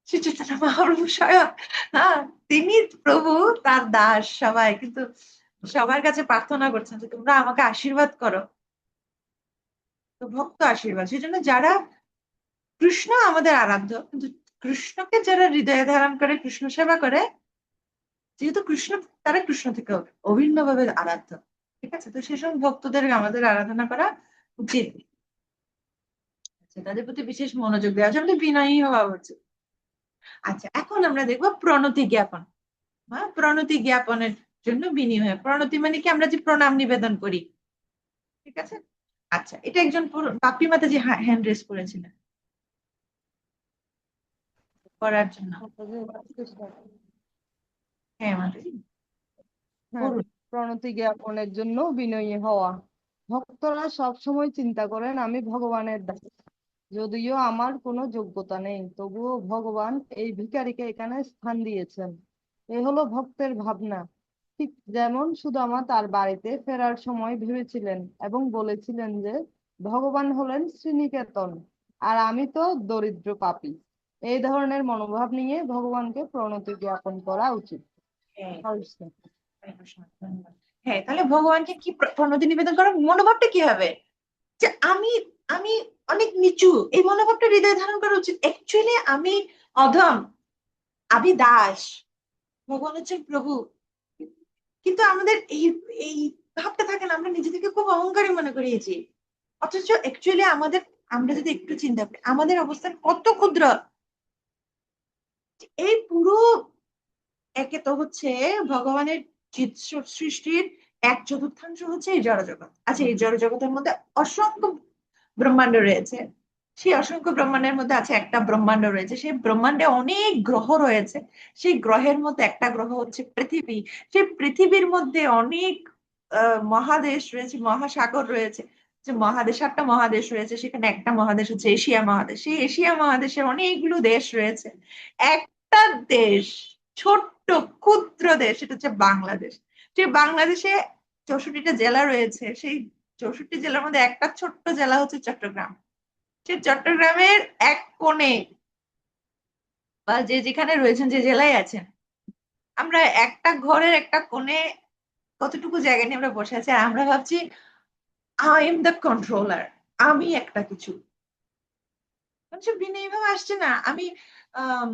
শ্রী চৈতন্য মহাপ্রভু স্বয়ং, হ্যাঁ, তিনি প্রভু, তার দাস সবাই, কিন্তু সবার কাছে প্রার্থনা করছেন যে তোমরা আমাকে আশীর্বাদ করো। তো ভক্ত আশীর্বাদ, সেজন্য যারা কৃষ্ণ আমাদের আরাধ্য, কিন্তু কৃষ্ণকে যারা হৃদয়ে ধারণ করে কৃষ্ণ সেবা করে, যেহেতু কৃষ্ণ, তারা কৃষ্ণ থেকে অভিন্নভাবে আরাধ্য। ঠিক আছে, তো সেসব ভক্তদের আমাদের আরাধনা করা উচিত। আচ্ছা, তাদের প্রতি বিশেষ মনোযোগ দেওয়া উচিত, আমাদের বিনয়ী হওয়া উচিত। আচ্ছা, এখন আমরা দেখবো প্রণতি জ্ঞাপন। হ্যাঁ, প্রণতি জ্ঞাপনের জন্য বিনিময়। প্রণতি মানে কি? আমরা যে প্রণাম নিবেদন করি। ঠিক আছে, আচ্ছা, এটা একজন বাপি মাতা যে হ্যান্ড রেস করেছিলেন করার জন্য। হ্যাঁ মাতাজি, হ্যাঁ, বলুন। প্রণতি জ্ঞাপনের জন্য বিনয়ী হওয়া। ভক্তরা সব সময় চিন্তা করেন আমি ভগবানের দাস, যদিও আমার কোনো যোগ্যতা নেই, তবুও ভগবান এই ভিখারিকে এখানে স্থান দিয়েছেন। এ হলো ভক্তের ভাবনা। ঠিক যেমন সুদামা তার বাড়িতে ফেরার সময় ভেবেছিলেন এবং বলেছিলেন যে ভগবান হলেন শ্রীনিকেতন আর আমি তো দরিদ্র পাপী। এই ধরনের মনোভাব নিয়ে ভগবানকে প্রণতি জ্ঞাপন করা উচিত। হ্যাঁ, অবশ্যই। হরে কৃষ্ণ, ধন্যবাদ। হ্যাঁ, তাহলে ভগবানকে কি প্রণতি নিবেদন করার মনোভাবটা কি হবে? যে আমি আমি অনেক নিচু, এই মনোভাবটা হৃদয়ে ধারণ করা উচিত। অ্যাকচুয়ালি আমি অধম, আমি দাস, ভগবান হচ্ছেন প্রভু। কিন্তু আমাদের এই এই ভাবটা থাকে না, আমরা নিজেদেরকে খুব অহংকারী মনে করিয়েছি। অথচ অ্যাকচুয়ালি আমাদের, আমরা যদি একটু চিন্তা করি আমাদের অবস্থান কত ক্ষুদ্র। এই পুরো, একে তো হচ্ছে ভগবানের সৃষ্টির এক চতুর্থাংশ হচ্ছে এই জড়জগৎ। আচ্ছা, এই জড়জগতের মধ্যে অসংখ্য ব্রহ্মাণ্ড রয়েছে। সেই অসংখ্য ব্রহ্মাণ্ডের মধ্যে আছে একটা ব্রহ্মাণ্ড রয়েছে, সেই ব্রহ্মাণ্ডে অনেক গ্রহ রয়েছে। সেই গ্রহের মধ্যে একটা গ্রহ হচ্ছে পৃথিবী। সেই পৃথিবীর মধ্যে অনেক মহাদেশ রয়েছে, মহাসাগর রয়েছে। যে মহাদেশ, 7টা মহাদেশ রয়েছে, সেখানে একটা মহাদেশ হচ্ছে এশিয়া মহাদেশ। সেই এশিয়া মহাদেশে অনেকগুলো দেশ রয়েছে। একটা দেশ, ছোট্ট ক্ষুদ্র দেশ, সেটা হচ্ছে বাংলাদেশ। সেই বাংলাদেশে 64টা জেলা রয়েছে। সেই 64 জেলার মধ্যে একটা ছোট্ট জেলা হচ্ছে চট্টগ্রাম। সে চট্টগ্রামের এক কোণে, বা যে যেখানে রয়েছেন, যে জেলায় আছেন, আমরা একটা ঘরের একটা কোণে কতটুকু জায়গা নিয়ে আমরা বসে আছি, আর আমরা ভাবছি আই এম দ্য কন্ট্রোলার, আমি একটা কিছু। মানুষ বিনয়ী ভাবে আসছে না। আমি আম,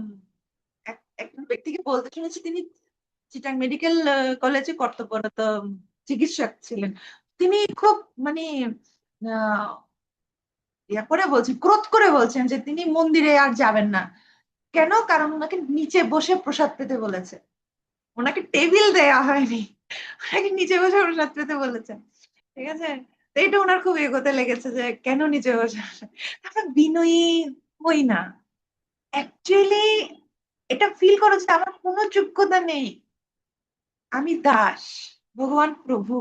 একজন ব্যক্তিকে বলতে শুনেছি, তিনি চিটাং মেডিকেল কলেজে কর্তব্যরত চিকিৎসক ছিলেন। তিনি খুব মানে ইয়া করে বলছেন, ক্রোধ করে বলছেন যে তিনি মন্দিরে আর যাবেন না। কেন? কারণ ওনাকে নিচে বসে প্রসাদ পেতে বলেছে, ওনাকে টেবিল দেয়া হয়নি, ওনাকে নিচে বসে প্রসাদ পেতে বলেছে। ঠিক আছে, তো এটা ওনার খুব এগোতে লেগেছে যে কেন নিচে বসে আমরা বিনয়ী হই না। অ্যাকচুয়ালি এটা ফিল করো যে আমার কোনো যোগ্যতা নেই, আমি দাস, ভগবান প্রভু।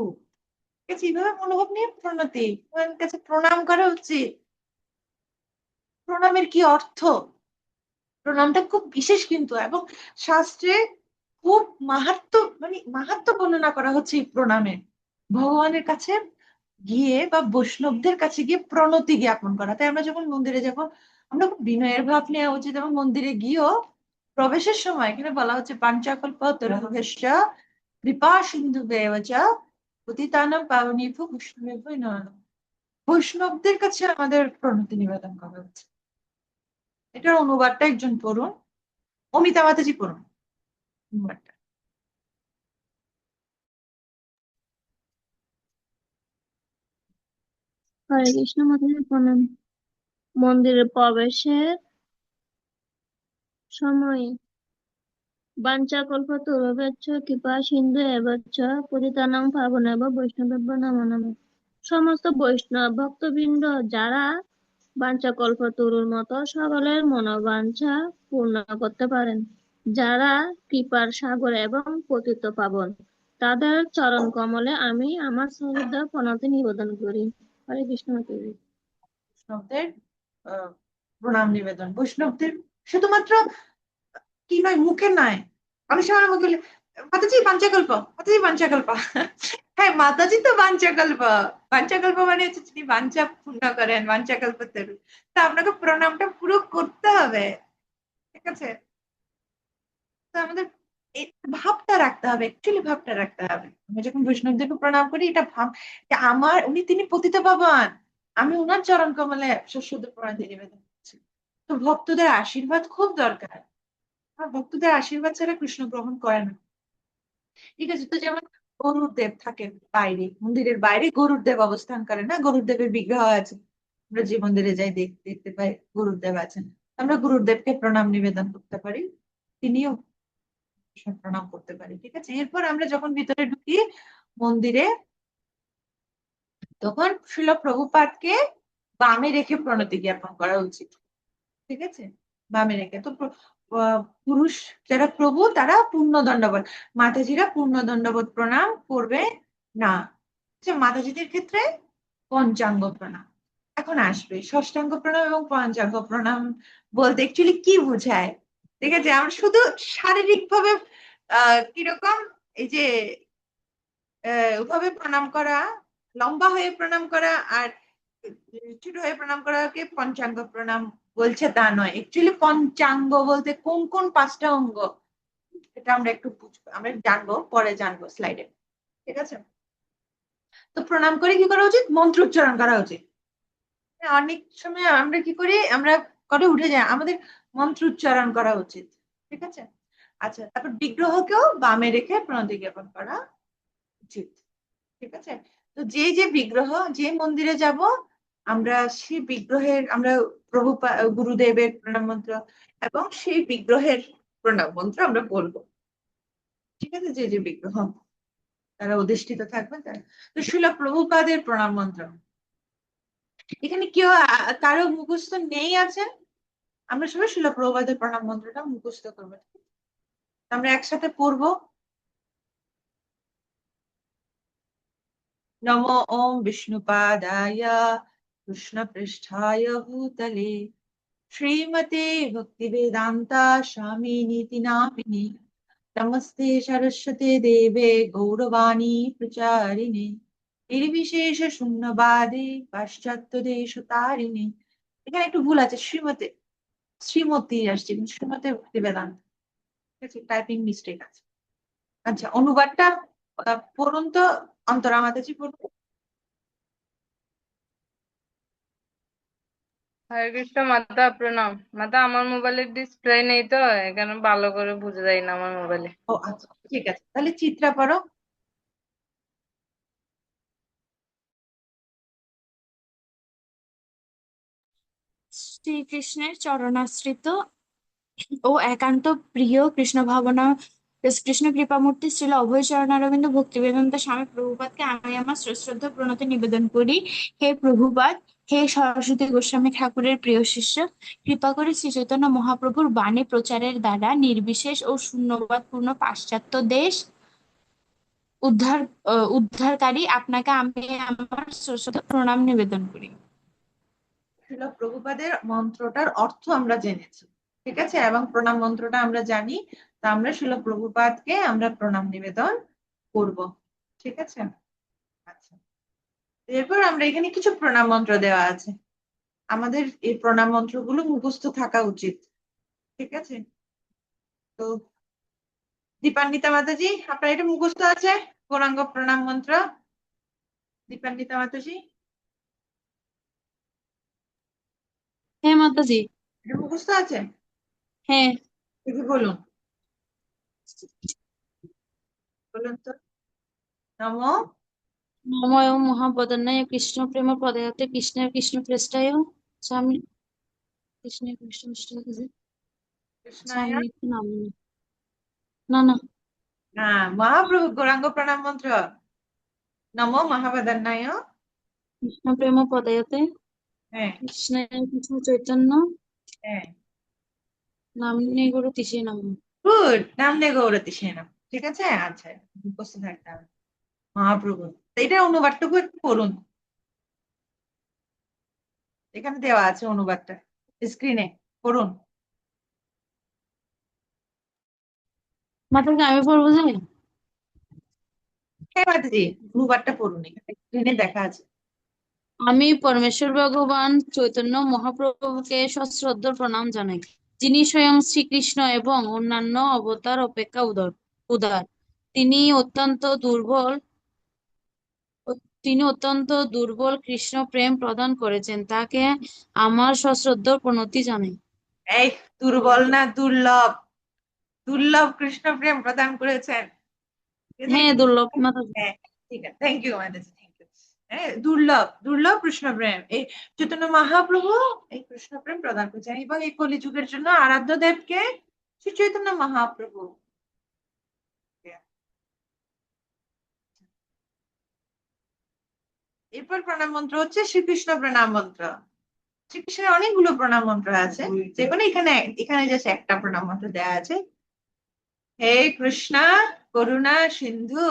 ঠিক আছে, এইভাবে মনোভাব নিয়ে প্রণতি, ভগবানের কাছে প্রণাম করা উচিত। প্রণামের কি অর্থ? প্রণামটা খুব বিশেষ কিন্তু, এবং শাস্ত্রে খুব মাহাত্ম্য, মানে মাহাত্ম্য বর্ণনা করা হচ্ছে এই প্রণামে। ভগবানের কাছে গিয়ে বা বৈষ্ণবদের কাছে গিয়ে প্রণতি জ্ঞাপন করা। তাই আমরা যখন মন্দিরে যাব, আমরা খুব বিনয়ের ভাব নেওয়া উচিত। এবং মন্দিরে গিয়েও প্রবেশের সময় এখানে বলা হচ্ছে পাঞ্চাকল্পতরুভ্যশ্চ কৃপা সিন্ধুবেব চ পতিতানাং পাবনেভ্যো বৈষ্ণবেভ্যো নমঃ। বৈষ্ণবদের কাছে আমাদের প্রণতি নিবেদন করা উচিত। এটার অনুবাদটা একজন পড়ুন, অমিতা মাতাজি পড়ুন অনুবাদটা। হরে কৃষ্ণ মাতাজি প্রণাম। মন্দিরে প্রবেশের সময় বাঞ্ছাকল্পতরুভ্যশ্চ কৃপা সিন্ধু এব চ পতিতানাং পাবনেভ্যো বৈষ্ণবেভ্যো নমো নমঃ। সমস্ত বৈষ্ণব ভক্তবৃন্দ যারা বাঞ্ছাকল্পতরুর মতো সকলের মনোবাঞ্ছা পূর্ণ করতে পারেন, যারা কৃপার সাগর এবং পতিত পাবন, তাদের চরণ কমলে আমি আমার শ্রদ্ধা প্রণতি নিবেদন করি। হরে কৃষ্ণ মাতাজি। বৈষ্ণবদের প্রণাম নিবেদন, বৈষ্ণবদের শুধুমাত্র কি নয়, মুখে নয়। অনেক সময় মুখে বলে, মাতাজি বাঞ্চাকল্প, মাতাজি বাঞ্চাকল্প। হ্যাঁ, মাতাজি তো বাঞ্চাকল্প। বাঞ্চাকল্প মানে হচ্ছে যিনি বাঞ্ছা পূর্ণ করেন, বাঞ্চাকল্প তরু। তা আপনাকে প্রণামটা পুরো করতে হবে। ঠিক আছে, তো আমাদের এই ভাবটা রাখতে হবে, অ্যাকচুয়ালি ভাবটা রাখতে হবে। আমি যখন বৈষ্ণবদেরকে প্রণাম করি, এটা ভাব যে আমার তিনি পতিত পাবন, আমি ওনার চরণ কমলে সশ্রদ্ধ প্রণতি নিবেদন করছি। তো ভক্তদের আশীর্বাদ খুব দরকার। আর ভক্তদের আশীর্বাদ ছাড়া কৃষ্ণ গ্রহণ করে না। ঠিক আছে, তো যেমন গরুরদেব থাকেন বাইরে, মন্দিরের বাইরে গরুরদেব অবস্থান করেন না, গরুরদেবের বিগ্রহ আছে। আমরা যে মন্দিরে যাই দেখতে পাই গরুরদেব আছেন। আমরা গুরুদেবকে প্রণাম নিবেদন করতে পারি, তিনিও প্রণাম করতে পারি। ঠিক আছে, এরপর আমরা যখন ভিতরে ঢুকি মন্দিরে, তখন শিল প্রভুপাদকে বামে রেখে প্রণতি জ্ঞাপন করা উচিত। ঠিক আছে, বামে রেখে। তো পুরুষ যারা প্রভু তারা পূর্ণ দণ্ডবত, মাতাজিরা পূর্ণ দণ্ডবত প্রণাম করবে না। আচ্ছা, মাতাজিদের ক্ষেত্রে পঞ্চাঙ্গ প্রণাম। এখন আসবে ষষ্ঠাঙ্গ প্রণাম এবং পঞ্চাঙ্গ প্রণাম বলতে অ্যাকচুয়ালি কি বোঝায়। ঠিক আছে, আমরা শুধু শারীরিক ভাবে কিরকম, এই যে ওভাবে প্রণাম করা, লম্বা হয়ে প্রণাম করা আর ছোট হয়ে প্রণাম করাকে পঞ্চাঙ্গ প্রণাম বলছে তা নয়। অ্যাকচুয়ালি পঞ্চাঙ্গ বলতে কোন কোন পাঁচটা অঙ্গ, এটা আমরা একটু বুঝবো, আমরা জানবো, পরে জানবো স্লাইডে। ঠিক আছে, তো প্রণাম করে কি করা উচিত? মন্ত্র উচ্চারণ করা উচিত। অনেক সময় আমরা কি করি, আমরা করে উঠে যাই, আমাদের মন্ত্র উচ্চারণ করা উচিত। ঠিক আছে, আচ্ছা, তারপর বিগ্রহকেও বামে রেখে প্রণতি জ্ঞাপন করা উচিত। ঠিক আছে, তো যে যে বিগ্রহ, যে মন্দিরে যাব আমরা, সেই বিগ্রহের আমরা প্রভু গুরুদেবের প্রণাম মন্ত্র এবং সেই বিগ্রহের প্রণাম মন্ত্র আমরা বলবো। ঠিক আছে, যে যে বিগ্রহ তারা অধিষ্ঠিত থাকবে তারা। তো শিল প্রভুপাদের প্রণাম মন্ত্র, এখানে কেউ কারো মুখস্থ নেই আছেন? আমরা সবাই শিল প্রভুপাদের প্রণাম মন্ত্রটা মুখস্থ করবো। আমরা একসাথে পড়বো। নমো ওম বিষ্ণুপাদায় কৃষ্ণপৃষ্ঠায় ভূতলে শ্রীমতে ভক্তিবেদান্তা স্বামিনীতি নামিনে নমস্তে সরস্বতী দেবে গৌরবাণী প্রচারিণে নির্বিশেষ শূন্যবাদে পাশ্চাত্য দেশ তারিণে। এখানে একটু ভুল আছে, শ্রীমতে, শ্রীমতী আসছে কিন্তু শ্রীমতে ভক্তিবেদান্ত। ঠিক আছে, টাইপিং মিস্টেক আছে। আচ্ছা, অনুবাদটা পড়ুন তো, অন্তরা মাতাজি পড়ুন। হরে কৃষ্ণ মাতা প্রণাম। মাতা আমার মোবাইলের ডিসপ্লে নেই তো, এখানে ভালো করে বুঝে যায় না আমার মোবাইলে। ও আচ্ছা, ঠিক আছে, তাহলে চিত্রা পড়ো। শ্রীকৃষ্ণের চরণাশ্রিত ও একান্ত প্রিয় কৃষ্ণ ভাবনা কৃষ্ণ কৃপামূর্তি শ্রীল অভয় চরণারবিন্দ ভক্তিবেদান্ত স্বামী প্রভুপাদকে আমি আমার সশ্রদ্ধ প্রণতি নিবেদন করি। হে প্রভুপাদ, হে সরস্বতী গোস্বামী ঠাকুরের প্রিয় শিষ্য, কৃপা করে শ্রী চৈতন্য মহাপ্রভুর বাণী প্রচারের দ্বারা নির্বিশেষ ও শূন্যবাদপূর্ণ পাশ্চাত্য দেশ উদ্ধারকারী আপনাকে আমি আমার সশ্রদ্ধ প্রণাম নিবেদন করি। শিল প্রভুপাদের মন্ত্রটার অর্থ আমরা জেনেছি, ঠিক আছে, এবং প্রণাম মন্ত্রটা আমরা জানি। তা আমরা শিল প্রভুপাদকে আমরা প্রণাম নিবেদন করব, ঠিক আছে। আচ্ছা, এরপর আমরা এখানে কিছু প্রণাম মন্ত্র দেওয়া আছে, আমাদের এই প্রণাম মন্ত্রগুলো মুখস্থ থাকা উচিত, ঠিক আছে। তো দীপান্বিতা মাতাজি, আপনার এটা মুখস্থ আছে গৌরাঙ্গ প্রণাম মন্ত্র? দীপান্বিতা মাতাজি, হ্যাঁ মাতাজি। এটা মুখস্থ আছে? হ্যাঁ। একটু বলুন, বলুন তো। নমো নময় মহাবদনায় কৃষ্ণ প্রেম পদয়াতে কৃষ্ণের কৃষ্ণ প্রেষ্টায় স্বামী কৃষ্ণের কৃষ্ণ কৃষ্ণায় স্বামী নাম না না হ্যাঁ, মহাপ্রভু গৌরাঙ্গ প্রণাম মন্ত্র নমো মহাবদন্নায়। কৃষ্ণ প্রেম পদয়াতে হ্যাঁ কৃষ্ণের কৃষ্ণ চৈতন্য হ্যাঁ, নামিনী গুরু তিসে নাম। গুড, নামনে গৌরতী সেনম, ঠিক আছে। আচ্ছা, মুখস্থ থাকতে হবে মহাপ্রভু। তো এটা অনুবাদটুকু একটু করুন, এখানে দেওয়া আছে অনুবাদটা স্ক্রিনে, করুন। মাতাজি আমি পড়বো যে হ্যাঁ মাতাজি, অনুবাদটা পড়ুন, এখানে স্ক্রিনে দেখা আছে। আমি পরমেশ্বর ভগবান চৈতন্য মহাপ্রভুকে সশ্রদ্ধ প্রণাম জানাই, যিনি স্বয়ং শ্রীকৃষ্ণ এবং অন্যান্য অবতার অপেক্ষা উদার। তিনি অত্যন্ত দুর্বল তিনি অত্যন্ত দুর্বল কৃষ্ণ প্রেম প্রদান করেছেন, তাকে আমার সশ্রদ্ধ প্রণতি জানাই। এই দুর্বল না, দুর্লভ, দুর্লভ কৃষ্ণ প্রেম প্রদান করেছেন। হ্যাঁ দুর্লভ মাতাজি। হ্যাঁ, ঠিক আছে, thank you Mataji, thank you. হ্যাঁ, দুর্লভ, দুর্লভ কৃষ্ণ প্রেম এই চৈতন্য মহাপ্রভু এই কৃষ্ণ প্রেম প্রদান করেছেন, এবং এই কলিযুগের জন্য আরাধ্য দেবকে শ্রী চৈতন্য মহাপ্রভু। এরপর প্রণাম মন্ত্র হচ্ছে শ্রীকৃষ্ণ প্রণাম মন্ত্র। শ্রীকৃষ্ণের অনেকগুলো প্রণাম মন্ত্র আছে, যেগুলো এখানে এখানে জাস্ট একটা প্রণাম মন্ত্র দেওয়া আছে। হে কৃষ্ণ করুণা সিন্ধু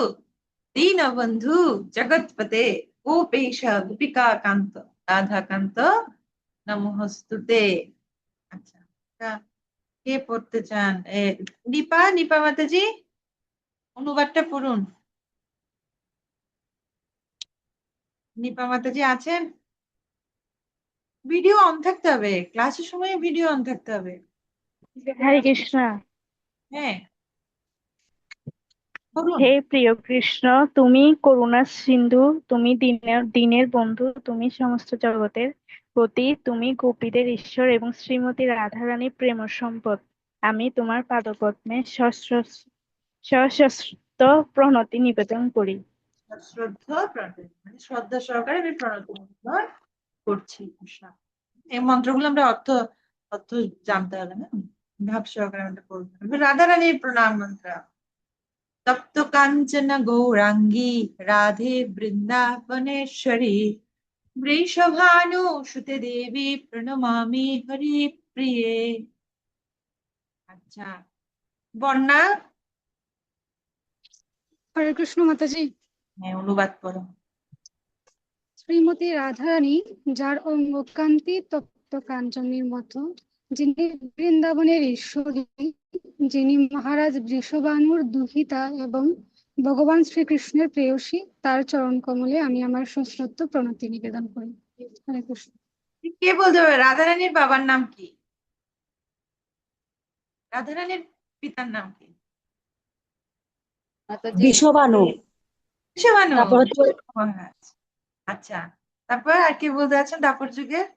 দীনবন্ধু জগৎপতে গোপেশ গোপিকা কান্ত রাধাকান্ত নমস্তুতে। আচ্ছা, তা কে পড়তে চান? নিপা, নিপা মাতাজি, অনুবাদটা পড়ুন। নিপা মাতাজি আছেন? ভিডিও অন থাকতে হবে, ক্লাসের সময় ভিডিও অন থাকতে হবে। হরে কৃষ্ণ। হ্যাঁ, বলুন। হে প্রিয় কৃষ্ণ, তুমি করুণা সিন্ধু, তুমি দিনের বন্ধু, তুমি সমস্ত জগতের প্রতি, তুমি গোপীদের ঈশ্বর এবং শ্রীমতী রাধারানীর প্রেম সম্পদ। আমি তোমার পাদপদ্মে সশ্রদ্ধ প্রণতি নিবেদন করি। শ্রদ্ধা প্রণতি, মানে শ্রদ্ধা সহকারে আমি প্রণতি নিবেদন করছি কৃষ্ণ। এই মন্ত্রগুলো আমরা অর্থ অর্থ জানতে হবে না, ভাব সহকারে আমরা পড়বো। রাধা রানীর প্রণাম মন্ত্র। তপ্ত কাঞ্চন গৌরাঙ্গী রাধে বৃন্দাবনেশ্বরী বৃষভানু সুতে দেবী প্রণমামি হরি প্রিয়ে। আচ্ছা, বর্ণা, হরে কৃষ্ণ মাতাজি। হ্যাঁ, অনুবাদ করো। শ্রীমতী রাধারানী, যার অঙ্গকান্তি তপ্ত কাঞ্চনের মতো, যিনি বৃন্দাবনের ঈশ্বরী, যিনি মহারাজ বৃষভানুর দুহিতা এবং ভগবান শ্রীকৃষ্ণের প্রেয়সী, তার চরণ কমলে আমি আমার সশ্রদ্ধ প্রণতি নিবেদন করি। হরে কৃষ্ণ। কে বলতে হবে রাধারানীর বাবার নাম কি? রাধারানীর পিতার নাম কি? বিশ্ববানু। বিশ্বভানু তারপর হচ্ছে মহারাজ। আচ্ছা, তারপর আর কি বলতে আছেন দাপর যুগের?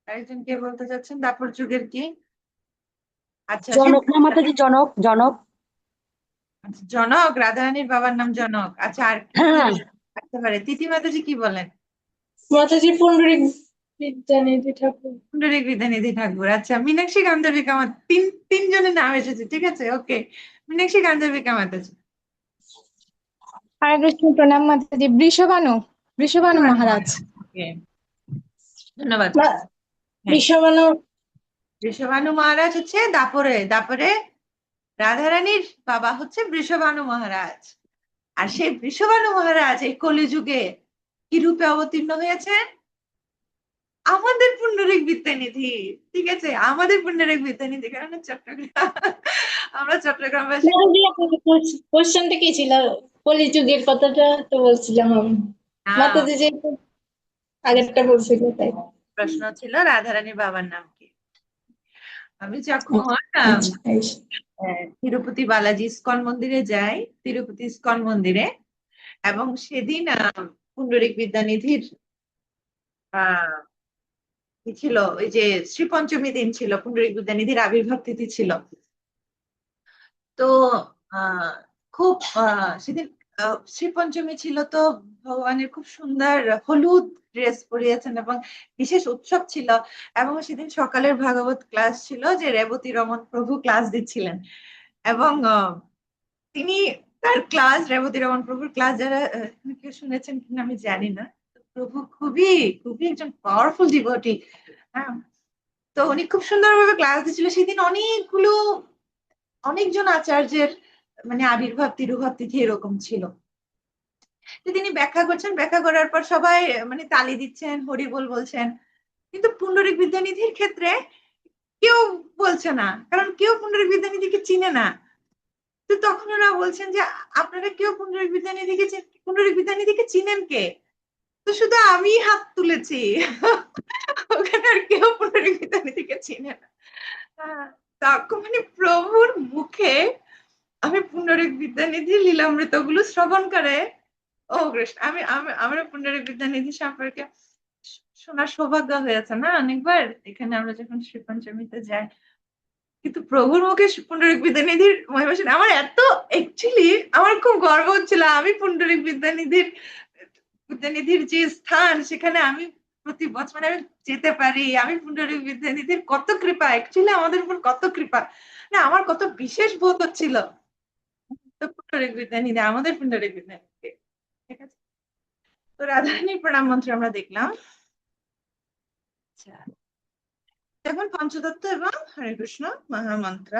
আরেকজন কে বলতে চাচ্ছেন দাপর যুগের কি? আচ্ছা, জনক না মাতাজি, জনক জনক। আচ্ছা, জনক, রাধারানীর বাবার নাম জনক। আচ্ছা, আর কি হ্যাঁ, থাকতে পারে? তিথি মাতাজি কি বলেন? মাতাজি পুণ্ডরিক বিদ্যানিধি ঠাকুর। পুণ্ডরিক বিদ্যানিধি ঠাকুর। আচ্ছা, মীনাক্ষী গান্ধর্বিকা মাতা, তিনজনের নাম এসেছে, ঠিক আছে, ওকে। মীনাক্ষী গান্ধর্বিকা মাতাজি। হরে কৃষ্ণ, প্রণাম মাতাজি। বৃষভানু মহারাজ। ওকে, ধন্যবাদ। মা- হ্যাঁ, বৃষভানু বৃষভানু মহারাজ হচ্ছে দাপরে রাধারানীর বাবা হচ্ছে বৃষভানু মহারাজ। আর সেই বৃষভানু মহারাজ এই কলিযুগে কি রূপে অবতীর্ণ হয়েছেন? আমাদের পুণ্ডরিক বিদ্যানিধি, ঠিক আছে, আমাদের পুণ্ডরিক বিদ্যানিধি, কারণ চট্টগ্রাম, আমরা চট্টগ্রামবাসী। কোশ্চেনটা কি ছিল? কলিযুগের কথাটা তো বলছিলাম আমি। মাতাজি যে আগেরটা বলছিল তাই। প্রশ্ন ছিল রাধারানীর বাবার নাম কি। আমি যখন আচ্ছা, তিরুপতি বালাজি ইস্কন মন্দিরে যাই, তিরুপতি ইস্কন মন্দিরে, এবং সেদিন পুণ্ডরিক বিদ্যানিধির কি ছিল, ওই যে শ্রী পঞ্চমী দিন ছিল, পুণ্ডরিক বিদ্যানিধির আবির্ভাব তিথি ছিল। তো আহ খুব সেদিন শ্রী পঞ্চমী ছিল, তো ভগবানের খুব সুন্দর হলুদ ড্রেস পরিয়েছেন এবং বিশেষ উৎসব ছিল। এবং সেদিন সকালের ভাগবত ক্লাস ছিল, যে রেবতী রমন প্রভু ক্লাস দিচ্ছিলেন। এবং তিনি তার ক্লাস, রেবতী রমন প্রভুর ক্লাস যারা কেউ শুনেছেন কিনা আমি জানি না, প্রভু খুবই খুবই একজন পাওয়ারফুল ডিভোটি। হ্যাঁ, তো উনি খুব সুন্দরভাবে ক্লাস দিচ্ছিল। সেদিন অনেকজন আচার্যের মানে আবির্ভাব তিরুভাব তিথি এরকম ছিল। তো তিনি ব্যাখ্যা করছেন, ব্যাখ্যা করার পর সবাই মানে তালি দিচ্ছেন, হরিবোল বলছেন, কিন্তু পুণ্ডরিক বিদ্যানিধির ক্ষেত্রে কেউ বলছে না, কারণ কেউ পুণ্ডরিক বিদ্যানিধিকে চিনে না। তো তখন ওরা বলছেন যে আপনারা কেউ পুণ্ডরিক বিদ্যানিধিকে চিনেন কে? তো শুধু আমি হাত তুলেছি, ওখানে আর কেউ পুণ্ডরিক বিদ্যানিধিকে চিনে না। তখন মানে প্রভুর মুখে আমি পুণ্ডরিক বিদ্যানিধি লীলামৃত গুলো শ্রবণ করে, ও কৃষ্ণ, আমার পুণ্ডরিক বিদ্যানিধি সম্পর্কে শোনার সৌভাগ্য হয়েছে না অনেকবার, এখানে আমরা যখন শ্রী পঞ্চমীতে যাই। কিন্তু প্রভুর মুখে পুণ্ডরিক বিদ্যানিধির মহিমা শুনে আমার অ্যাকচুয়ালি আমার খুব গর্ব হচ্ছিল। আমি পুণ্ডরিক বিদ্যানিধির যে স্থান, সেখানে আমি প্রতি বছর মানে আমি যেতে পারি। আমি পুণ্ডরিক বিদ্যানিধির কত কৃপা, অ্যাকচুয়ালি আমাদের উপর কত কৃপা, না আমার কত বিশেষ বোধ হচ্ছিল। তো পুণ্ডরিক বিদ্যানিধি, আমাদের পুণ্ডরিক বিদ্যানিধি, ঠিক আছে। তো রাধারানীর প্রণাম মন্ত্র আমরা দেখলাম। আচ্ছা, এখন পঞ্চতত্ত্ব এবং হরে কৃষ্ণ মহামন্ত্র।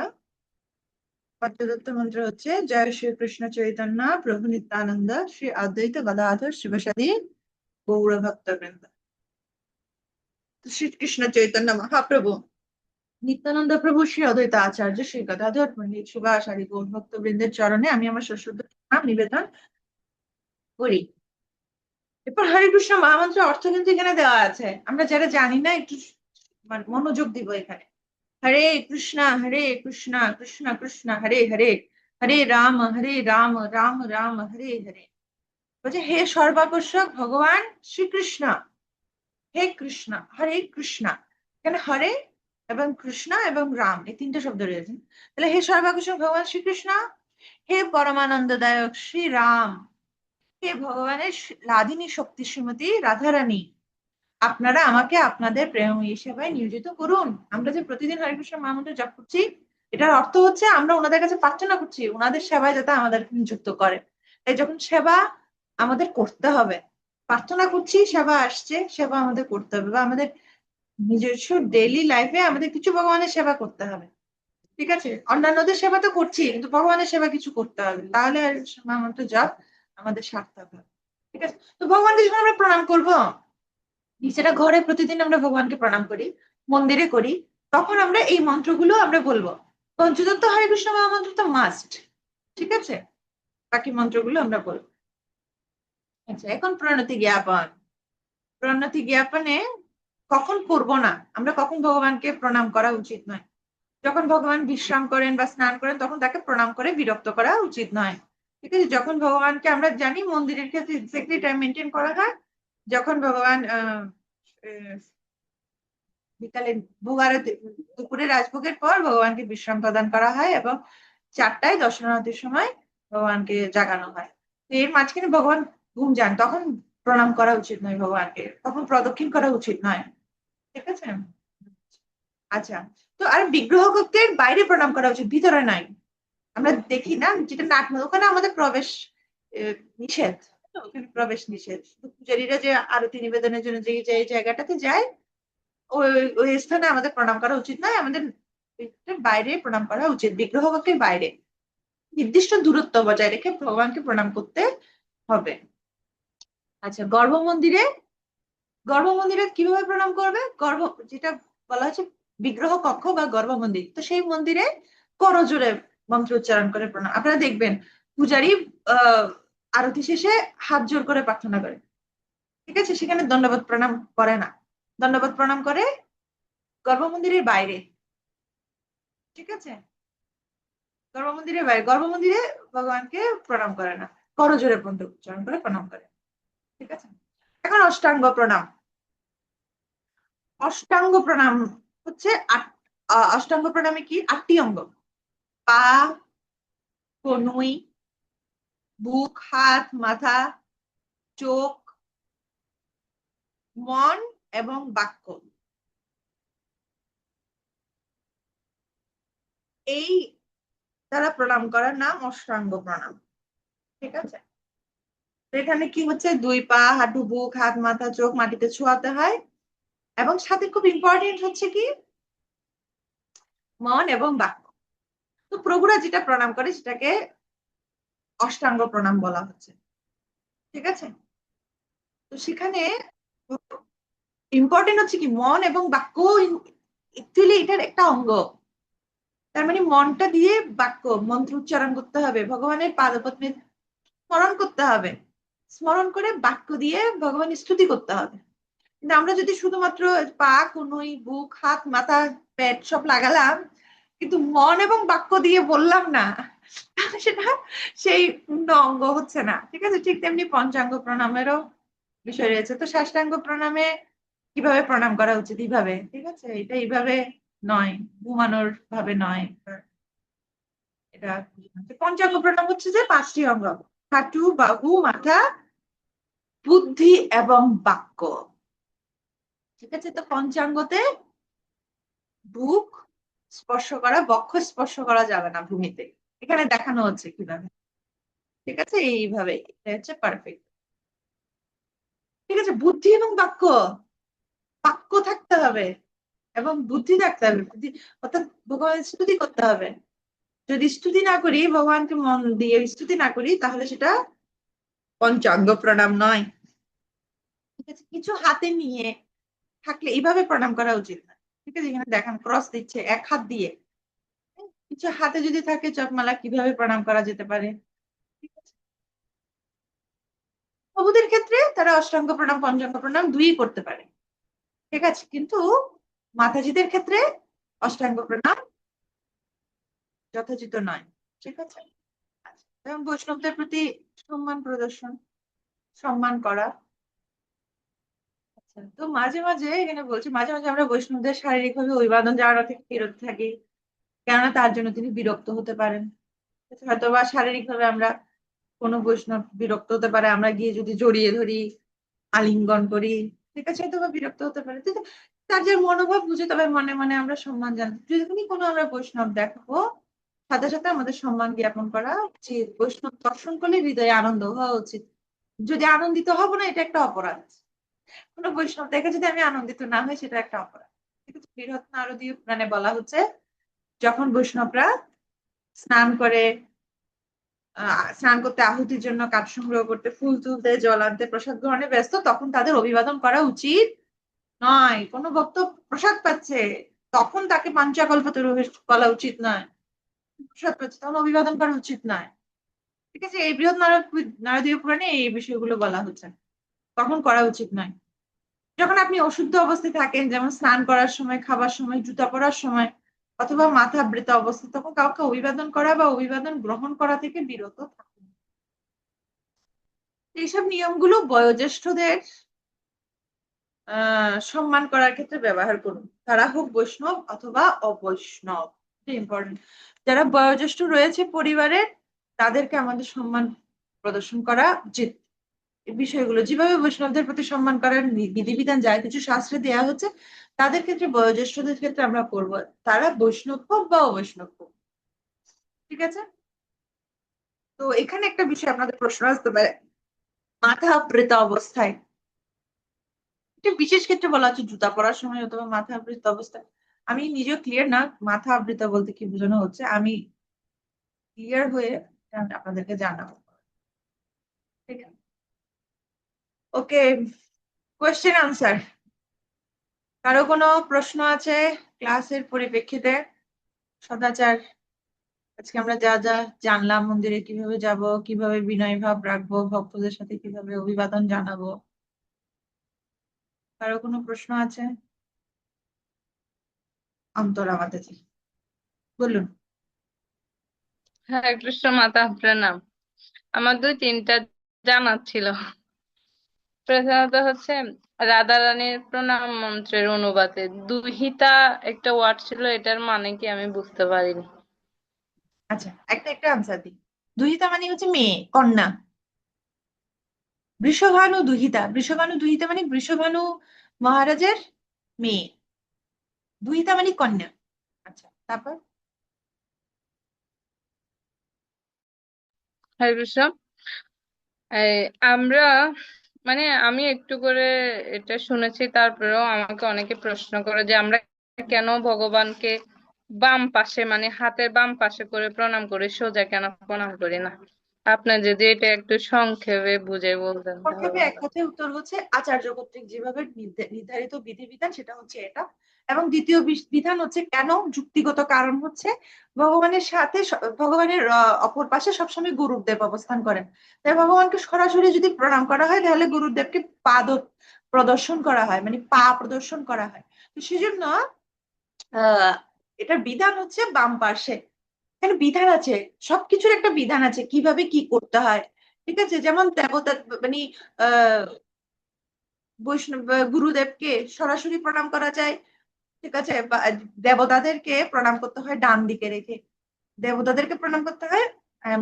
পঞ্চতত্ত্ব মন্ত্র হচ্ছে জয় শ্রী কৃষ্ণ চৈতন্য প্রভু নিত্যানন্দ শ্রী অদ্বৈত গদাধর শিবসাদী গৌর ভক্তবৃন্দ। শ্রীকৃষ্ণ চৈতন্য মহাপ্রভু, নিত্যানন্দ প্রভু, শ্রী অদ্বৈত আচার্য শ্রী গদাধর পণ্ডিত সুভাষ আদি গৌর ভক্তবৃন্দের চরণে আমি আমার সশ্রদ্ধ প্রণাম নিবেদন করি। এরপর হরে কৃষ্ণ মহামন্ত্র অর্থ কিন্তু এখানে দেওয়া আছে, আমরা যারা জানি না একটু মনোযোগ দিব এখানে। হরে কৃষ্ণ কৃষ্ণ কৃষ্ণ হরে হরে, হরে রাম রাম রাম হরে হরে। বলছে হে সর্বাকর্ষক ভগবান শ্রীকৃষ্ণ, হে কৃষ্ণ, হরে কৃষ্ণ, এখানে হরে এবং কৃষ্ণ এবং রাম এই তিনটে শব্দ রয়েছে। তাহলে হে সর্বাকর্ষক ভগবান শ্রীকৃষ্ণ, হে পরমানন্দদায়ক শ্রী রাম, হে ভগবানের লাদিনী শক্তি শ্রীমতী রাধারানী, আপনারা আমাকে আপনাদের প্রেমময়ী সেবায় নিয়োজিত করুন। আমরা যে প্রতিদিন হরে কৃষ্ণ মহামন্ত্র জপ করছি, এটার অর্থ হচ্ছে আমরা ওনাদের কাছে প্রার্থনা করছি ওনাদের সেবায় যাতে আমাদেরকে নিযুক্ত করে। তাই যখন সেবা আমাদের করতে হবে, প্রার্থনা করছি, সেবা আসছে, সেবা আমাদের করতে হবে, বা আমাদের নিজস্ব ডেইলি লাইফে আমাদের কিছু ভগবানের সেবা করতে হবে, ঠিক আছে। অন্যান্যদের সেবা তো করছি, কিন্তু ভগবানের সেবা কিছু করতে হবে, তাহলে মহামন্ত্র জপ আমাদের সার্থক হবে, ঠিক আছে। তো ভগবানকে যখন আমরা প্রণাম করবো, নিজেরা ঘরে প্রতিদিন আমরা ভগবানকে প্রণাম করি, মন্দিরে করি, তখন আমরা এই মন্ত্রগুলো আমরা বলবো। পঞ্চতত্ত্ব হরে কৃষ্ণ মহামন্ত্র তো মাস্ট, ঠিক আছে, বাকি মন্ত্রগুলো আমরা বলবো। আচ্ছা, এখন প্রণতি জ্ঞাপন। প্রণতি জ্ঞাপনে কখন করব না, আমরা কখন ভগবানকে প্রণাম করা উচিত নয়। যখন ভগবান বিশ্রাম করেন বা স্নান করেন, তখন তাকে প্রণাম করে বিরক্ত করা উচিত নয়, ঠিক আছে। যখন ভগবানকে আমরা জানি মন্দিরের ক্ষেত্রে এক্স্যাক্টলি টাইম মেনটেন করা হয়, যখন ভগবান বিকালে ভোগ আরতি, দুপুরে রাজভোগের পর ভগবানকে বিশ্রাম প্রদান করা হয় এবং 4টায় দর্শনারতির সময় ভগবানকে জাগানো হয়। তো এর মাঝখানে ভগবান ঘুম যান, তখন প্রণাম করা উচিত নয় ভগবানকে, কখন প্রদক্ষিণ করা উচিত নয়। ঠিক আছে? আচ্ছা, তো আর বিগ্রহকে বাইরে প্রণাম করা উচিত, ভিতরে নয়। আমরা দেখি না যেটা নাট, ওখানে আমাদের প্রবেশ নিষেধ, ওখানে প্রবেশ নিষেধ। পূজারীরা যে আরতি নিবেদনের জন্য যে জায়গাটাতে যায়, ওই ওই স্থানে আমাদের প্রণাম করা উচিত নয়, আমাদের বাইরে প্রণাম করা উচিত, বিগ্রহকে বাইরে নির্দিষ্ট দূরত্ব বজায় রেখে ভগবানকে প্রণাম করতে হবে। আচ্ছা, গর্ভমন্দিরে কিভাবে প্রণাম করবে? যেটা বলা হচ্ছে বিগ্রহ কক্ষ বা গর্ভ মন্দির, তো সেই মন্দিরে করজোরে মন্ত্র উচ্চারণ করে প্রণাম। আপনারা দেখবেন পূজারী আরতি শেষে হাত জোর করে প্রার্থনা করে, ঠিক আছে? সেখানে দণ্ডবত প্রণাম করে না, দণ্ডবত প্রণাম করে গর্ভমন্দিরের বাইরে। ঠিক আছে? গর্ভমন্দিরের বাইরে, গর্ভমন্দিরে ভগবানকে প্রণাম করে না, করজোরে মন্ত্র উচ্চারণ করে প্রণাম করে। ঠিক আছে? এখন অষ্টাঙ্গ প্রণাম। অষ্টাঙ্গ প্রণাম হচ্ছে অষ্টাঙ্গ প্রণামে কি 8টি অঙ্গ: পা, কনুই, বুক, হাত, মাথা, চোখ, মন এবং বাক্য। এই দ্বারা প্রণাম করার নাম অষ্টাঙ্গ প্রণাম। ঠিক আছে? তো এখানে কি হচ্ছে, 2 পা, হাঁটু, বুক, হাত, মাথা, চোখ মাটিতে ছোঁয়াতে হয়, এবং সাথে খুব ইম্পর্টেন্ট হচ্ছে কি মন এবং বাক্য। তো প্রভুরা যেটা প্রণাম করে সেটাকে অষ্টাঙ্গ প্রণাম বলা হচ্ছে। ঠিক আছে? তো সেখানে ইম্পর্টেন্ট হচ্ছে কি মন এবং বাক্য, অ্যাকচুয়ালি এটার একটা অঙ্গ। তার মানে মনটা দিয়ে বাক্য মন্ত্র উচ্চারণ করতে হবে, ভগবানের পাদপদ্মে স্মরণ করতে হবে, স্মরণ করে বাক্য দিয়ে ভগবানের স্তুতি করতে হবে। কিন্তু আমরা যদি শুধুমাত্র পা, কনুই, বুক, হাত, মাথা, পেট সব লাগালাম, কিন্তু মন এবং বাক্য দিয়ে বললাম না, সেটা সেই পূর্ণ অঙ্গ হচ্ছে না। ঠিক আছে? ঠিক তেমনি পঞ্চাঙ্গ প্রণামেরও বিষয় রয়েছে। তো ষষ্ঠাঙ্গ প্রণামে কিভাবে প্রণাম করা উচিত? এইভাবে। ঠিক আছে? এটা এইভাবে নয়, ঘুমানোর ভাবে নয়। এটা পঞ্চাঙ্গ প্রণাম হচ্ছে যে 5টি অঙ্গ: হাঁটু, বাহু, মাথা, বুদ্ধি এবং বাক্য। ঠিক আছে? তো পঞ্চাঙ্গতে বুক স্পর্শ করা, বক্ষ স্পর্শ করা যাবে না ভূমিতে, এখানে দেখানো হচ্ছে কিভাবে। ঠিক আছে? এইভাবে, এটা হচ্ছে পারফেক্ট। ঠিক আছে? বুদ্ধি এবং বাক্য, বাক্য থাকতে হবে এবং বুদ্ধি থাকতে হবে, বুদ্ধি অর্থাৎ ভগবানের স্তুতি করতে হবে। যদি স্তুতি না করি, ভগবানকে মন দিয়ে স্তুতি না করি, তাহলে সেটা পঞ্চাঙ্গ প্রণাম নয়। ঠিক আছে? কিছু হাতে নিয়ে থাকলে এইভাবে প্রণাম করা উচিত না। ঠিক আছে? এখানে দেখান ক্রস দিচ্ছে 1 হাত দিয়ে, কিছু হাতে যদি থাকে জপমালা, কিভাবে প্রণাম করা যেতে পারে। ঠিক আছে? প্রভুদের ক্ষেত্রে তারা অষ্টাঙ্গ প্রণাম, পঞ্চাঙ্গ প্রণাম দুই করতে পারে। ঠিক আছে? কিন্তু মাতাজিদের ক্ষেত্রে অষ্টাঙ্গ প্রণাম যথোচিত নয়। ঠিক আছে? আচ্ছা, এবং বৈষ্ণবদের প্রতি সম্মান প্রদর্শন, সম্মান করা। আচ্ছা, তো মাঝে মাঝে এখানে বলছি, মাঝে মাঝে আমরা বৈষ্ণবদের শারীরিকভাবে অভিবাদন জানানো থেকে বিরত থাকি, কেননা তার জন্য তিনি বিরক্ত হতে পারেন। হয়তো বা শারীরিক ভাবে আমরা, কোনো বৈষ্ণব বিরক্ত হতে পারে, আমরা গিয়ে যদি জড়িয়ে ধরি, আলিঙ্গন করি, ঠিক আছে? হয়তো বা বিরক্ত হতে পারে। তার যে মনোভাব বুঝে, তবে মনে মনে আমরা সম্মান জানাই। যদি কোনো আমরা বৈষ্ণব দেখাবো, সাথে সাথে আমাদের সম্মান জ্ঞাপন করা উচিত। বৈষ্ণব দর্শন করলে হৃদয়ে আনন্দ হওয়া উচিত। যদি আনন্দিত হব না, এটা একটা অপরাধ। কোনো বৈষ্ণব দেখে যদি আমি আনন্দিত না হই, সেটা একটা অপরাধ। ঠিক আছে? বৃহৎ নারদীয় পুরাণে বলা হচ্ছে, যখন বৈষ্ণবরা স্নান করে, স্নান করতে, আহুতির জন্য কাঠ সংগ্রহ করতে, ফুল তুলতে, জল আনতে, প্রসাদ গ্রহণে ব্যস্ত, তখন তাদের অভিবাদন করা উচিত নয়। কোনো ভক্ত প্রসাদ পাচ্ছে, তখন তাকে পাঞ্চাকল্পতরু বলা উচিত নয়। প্রসাদ পাচ্ছে তখন অভিবাদন করা উচিত নয়। ঠিক আছে? এই বৃহৎ নারদীয় পুরাণে এই বিষয়গুলো বলা হচ্ছে, তখন করা উচিত নয়। যখন আপনি অশুদ্ধ অবস্থায় থাকেন, যেমন স্নান করার সময়, খাবার সময়, জুতা পরার সময়, অথবা মাথা বৃত অবস্থা, তখন কাউকে অভিবাদন করা বা অভিবাদন গ্রহণ করা থেকে বিরত থাকুন। এইসব নিয়মগুলো বয়োজ্যেষ্ঠদের সম্মান করার ক্ষেত্রে ব্যবহার করুন, তারা হোক বৈষ্ণব অথবা অবৈষ্ণব। ইম্পর্টেন্ট, যারা বয়োজ্যেষ্ঠ রয়েছে পরিবারের, তাদেরকে আমাদের সম্মান প্রদর্শন করা উচিত। এই বিষয়গুলো যেভাবে বৈষ্ণবদের প্রতি সম্মান করার বিধিবিধান যা কিছু শাস্ত্রে দেওয়া হচ্ছে, তাদের ক্ষেত্রে বয়োজ্যেষ্ঠদের ক্ষেত্রে আমরা করব, তারা বৈষ্ণব হোক বা অবৈষ্ণব হোক। ঠিক আছে? তো এখানে একটা বিষয় আপনাদের প্রশ্ন আসতে পারে, মাথা আবৃত অবস্থায়, এটা বিশেষ ক্ষেত্রে বলা হচ্ছে জুতা পরার সময় অথবা মাথা আবৃত অবস্থায়। আমি নিজেও ক্লিয়ার না মাথা আবৃত বলতে কি বোঝানো হচ্ছে, আমি ক্লিয়ার হয়ে আপনাদেরকে জানাবো। ঠিক আছে? ওকে, কোয়েশ্চেন আনসার। কারো কোনো প্রশ্ন আছে ক্লাসের পরিপ্রেক্ষিতে? সদাচার, আজকে আমরা যা যা জানলাম, মন্দিরে কিভাবে যাব, কিভাবে বিনয় ভাব রাখবো, ভক্তদের সাথে কিভাবে অভিবাদন জানাবো, কারো কোনো প্রশ্ন আছে? অন্তরা মাতাজি বলুন। হরে কৃষ্ণ মাতা প্রণাম। আমার 2-3টা জানার ছিল। প্রথমত হচ্ছে রাধা রানীর প্রণাম মন্ত্রের অনুবাদে দুহিতা একটা ওয়ার্ড ছিল, এটার মানে কি আমি বুঝতে পারিনি। আচ্ছা, একটা একটা আনসার দিই। দুহিতা মানে হচ্ছে মেয়ে, কন্যা। বৃষভানু দুহিতা, বৃষভানু দুহিতা মানে বৃষভানু মহারাজের মেয়ে। দুহিতা মানে কন্যা। আচ্ছা, তারপর? হরে কৃষ্ণ। এই আমরা মানে আমি একটু করে এটা শুনেছি, তারপরেও আমাকে অনেকে প্রশ্ন করে যে আমরা কেন ভগবানকে বাম পাশে মানে হাতের বাম পাশে করে প্রণাম করি, সোজা কেন প্রণাম করি না? আপনি যদি এটা একটু সংক্ষেপে বুঝে বলতেন তাহলে সংক্ষেপে এক ভালো। কথায় উত্তর হচ্ছে আচার্য কর্তৃক যেভাবে নির্ধারিত বিধিবিধান, সেটা হচ্ছে এটা। এবং দ্বিতীয় বিধান হচ্ছে কেন, যুক্তিগত কারণ হচ্ছে ভগবানের সাথে ভগবানের অপর পাশে সবসময় গুরুদেব অবস্থান করেন। তাই ভগবানকে সরাসরি যদি প্রণাম করা হয় তাহলে গুরুদেবকে পাদ প্রদর্শন করা হয়, মানে পা প্রদর্শন করা হয়। তো সেজন্য আহ এটার বিধান হচ্ছে বাম পাশে। এখানে বিধান আছে, সবকিছুর একটা বিধান আছে কিভাবে কি করতে হয়। ঠিক আছে? যেমন দেবতা মানে আহ বৈষ্ণব গুরুদেবকে সরাসরি প্রণাম করা যায়। ঠিক আছে? বা দেবতাদেরকে প্রণাম করতে হয় ডান দিকে রেখে, দেবতাদেরকে প্রণাম করতে হয়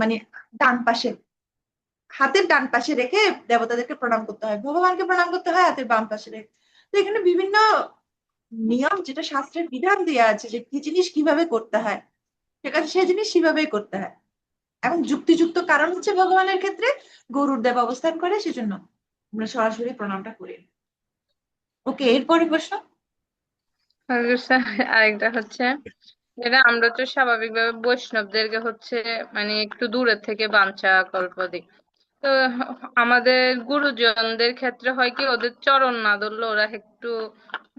মানে ডান পাশে, হাতের ডান পাশে রেখে দেবতাদেরকে প্রণাম করতে হয়, ভগবানকে প্রণাম করতে হয় হাতের বাম পাশে রেখে। তো এখানে বিভিন্ন নিয়ম, যেটা শাস্ত্রের বিধান দেওয়া আছে যে কি জিনিস কিভাবে করতে হয়, ঠিক আছে, সেই জিনিস সেভাবেই করতে হয়। এবং যুক্তিযুক্ত কারণ হচ্ছে ভগবানের ক্ষেত্রে গরুর দেব অবস্থান করে, সেজন্য আমরা সরাসরি প্রণামটা করি। ওকে, এরপরে প্রশ্ন। হরে কৃষ্ণ। আরেকটা হচ্ছে যেটা আমরা তো স্বাভাবিকভাবে বৈষ্ণবদেরকে হচ্ছে মানে একটু দূরের থেকে বাঞ্ছা কল্প দিই। তো আমাদের গুরুজনদের ক্ষেত্রে হয় কি, ওদের চরণ না ধরলে ওরা একটু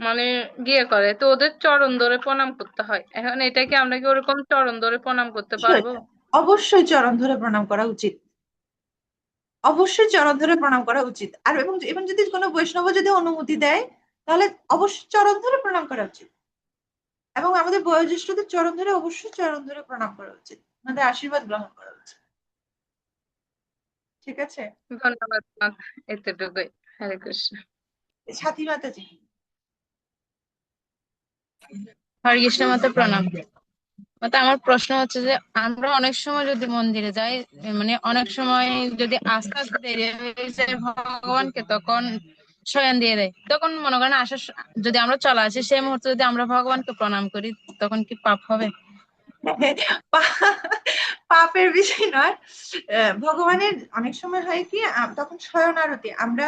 মানে গিয়ে করে, তো ওদের চরণ ধরে প্রণাম করতে হয়। এখন এটা কি আমরা কি ওরকম চরণ ধরে প্রণাম করতে পারবো? অবশ্যই চরণ ধরে প্রণাম করা উচিত, অবশ্যই চরণ ধরে প্রণাম করা উচিত। আর এবং এবং যদি কোনো বৈষ্ণব যদি অনুমতি দেয় তাহলে অবশ্যই চরণ ধরে প্রণাম করা উচিত। এবং আমাদের বয়োজ্যেষ্ঠদের চরণ ধরে, অবশ্যই চরণ ধরে প্রণাম করা উচিত, আমাদের আশীর্বাদ গ্রহণ করা উচিত। ঠিক আছে? ধন্যবাদ মাতা, এতটুকুই। হরে কৃষ্ণ। সাথী মাতাজি। হরে কৃষ্ণ মাতা প্রণাম। মাতা আমার প্রশ্ন হচ্ছে যে আমরা অনেক সময় যদি মন্দিরে যাই, মানে অনেক সময় যদি আস্তে আস্তে দেরি হয়ে যায় ভগবানকে তখন শয়ন দিয়ে দেয়, তখন মনে করেন যদি আমরা চলে আসি সেই মুহূর্তে যদি আমরা ভগবানকে প্রণাম করি তখন কি পাপ হবে? পাপের বিষয় নয়। ভগবানের অনেক সময় হয় কি, তখন শয়ন আরতি, আমরা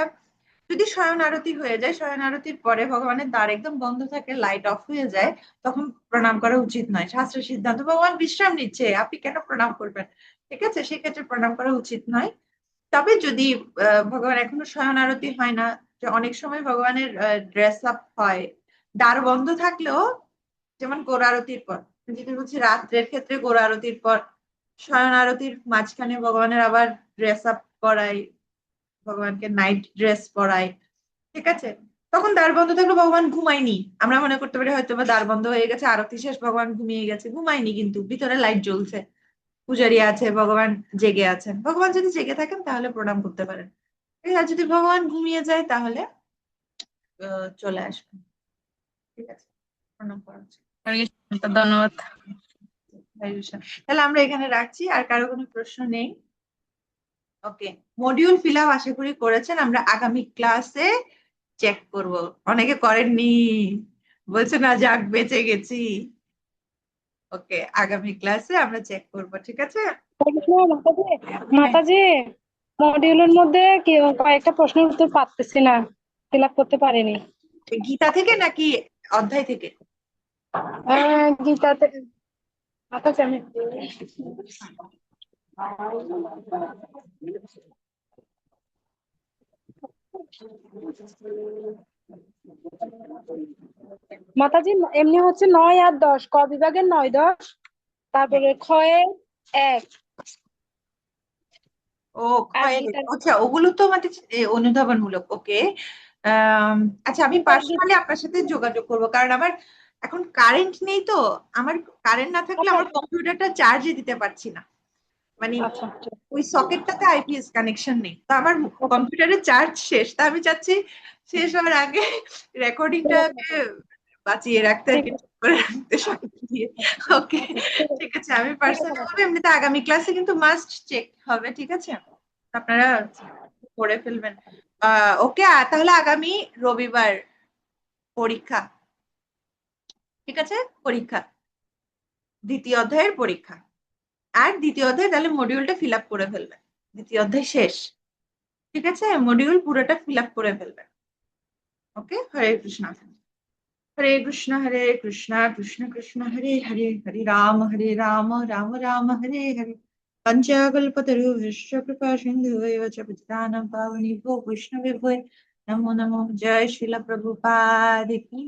যদি শয়ন আরতি হয়ে যায়, শয়ন আরতির পরে ভগবানের দ্বার একদম বন্ধ থাকে, লাইট অফ হয়ে যায়, তখন প্রণাম করা উচিত নয়। শাস্ত্রের সিদ্ধান্ত, ভগবান বিশ্রাম নিচ্ছে, আপনি কেন প্রণাম করবেন? ঠিক আছে, সেক্ষেত্রে প্রণাম করা উচিত নয়। তবে যদি ভগবান এখনো শয়ন আরতি হয় না, যে অনেক সময় ভগবানের ড্রেস আপ হয় দ্বার বন্ধ থাকলেও, যেমন গোর আরতির পর, যেটা হচ্ছে রাত্রের ক্ষেত্রে গোর আরতির পর শয়ন আরতির মাঝখানে ভগবানের আবার ড্রেস আপ করাই, ভগবানকে নাইট ড্রেস পরাই। ঠিক আছে? তখন দ্বার বন্ধ থাকলে ভগবান ঘুমায়নি, আমরা মনে করতে পারি হয়তো বা দ্বার বন্ধ হয়ে গেছে, আরতি শেষ, ভগবান ঘুমিয়ে গেছে, ঘুমায়নি, কিন্তু ভিতরে লাইট জ্বলছে, পূজারী আছে, ভগবান জেগে আছেন। ভগবান যদি জেগে থাকেন তাহলে প্রণাম করতে পারেন। আর যদি ভগবান ঘুমিয়ে যায় তাহলে চলে আসবেন। ঠিক আছে? প্রণাম করা উচিত। হরে কৃষ্ণ মাতা, ধন্যবাদ। তাহলে আমরা এখানে রাখছি, আর কারো কোনো প্রশ্ন নেই? ওকে, মডিউল ফিল আপ আশা করি করেছেন, আমরা আগামী ক্লাসে চেক করব। অনেকে করেননি, বলছে না যাক বেঁচে গেছি। ওকে, আগামী ক্লাসে আমরা চেক করব, ঠিক আছে? মাতাজি মডিউলের মধ্যে কয়েকটা প্রশ্নের উত্তর পারতেছি না, ফিল আপ করতে পারিনি। গীতা থেকে নাকি অধ্যায় থেকে? গীতাতে। মাতাজি আমি মাতাজি এমনি হচ্ছে 9 আর 10, ক বিভাগের 9 10, তারপরে ক্ষয়ে 1 ও আর ক্ষয়, গীতার আচ্ছা ওগুলো তো মানে অনুধাবনমূলক। ওকে, আচ্ছা আমি পার্সোনালি আপনার সাথে যোগাযোগ করব, কারণ আমার এখন কারেন্ট নেই তো। আমার কারেন্ট না থাকলে আমার কম্পিউটারটা চার্জে দিতে পারছি না, মানে আচ্ছা ওই সকেটটাতে আইপিএস কানেকশন নেই, তো আমার কম্পিউটারের চার্জ শেষ। তা আমি চাচ্ছি শেষ হওয়ার আগে রেকর্ডিংটাকে বাঁচিয়ে রাখতে আর কি, ঠিক করে রাখতে সকেট দিয়ে। ওকে ঠিক আছে, আমি পার্সোনালি বলবো। এমনিতে আগামী ক্লাসে কিন্তু মাস্ট চেক হবে, ঠিক আছে? আপনারা করে ফেলবেন। ওকে, তাহলে আগামী রবিবার পরীক্ষা, ঠিক আছে? পরীক্ষা, দ্বিতীয় অধ্যায়ের পরীক্ষা। আর দ্বিতীয় অধ্যায় তাহলে মডিউলটা ফিল আপ করে ফেলবেন, দ্বিতীয় অধ্যায় শেষ, ঠিক আছে? মডিউল পুরোটা ফিল আপ করে ফেলবেন। ওকে, হরে কৃষ্ণ। হরে কৃষ্ণ হরে কৃষ্ণ কৃষ্ণ কৃষ্ণ হরে হরে, হরে রাম রাম রাম হরে হরে। পঞ্চকল্পতরুভ্যশ্চ কৃপা সিন্ধুভ্যেব চ পতিতানাং পাবনেভ্यो বৈষ্ণবেভ্यो নমো নমো। জয় শিল প্রভুপাদ কি।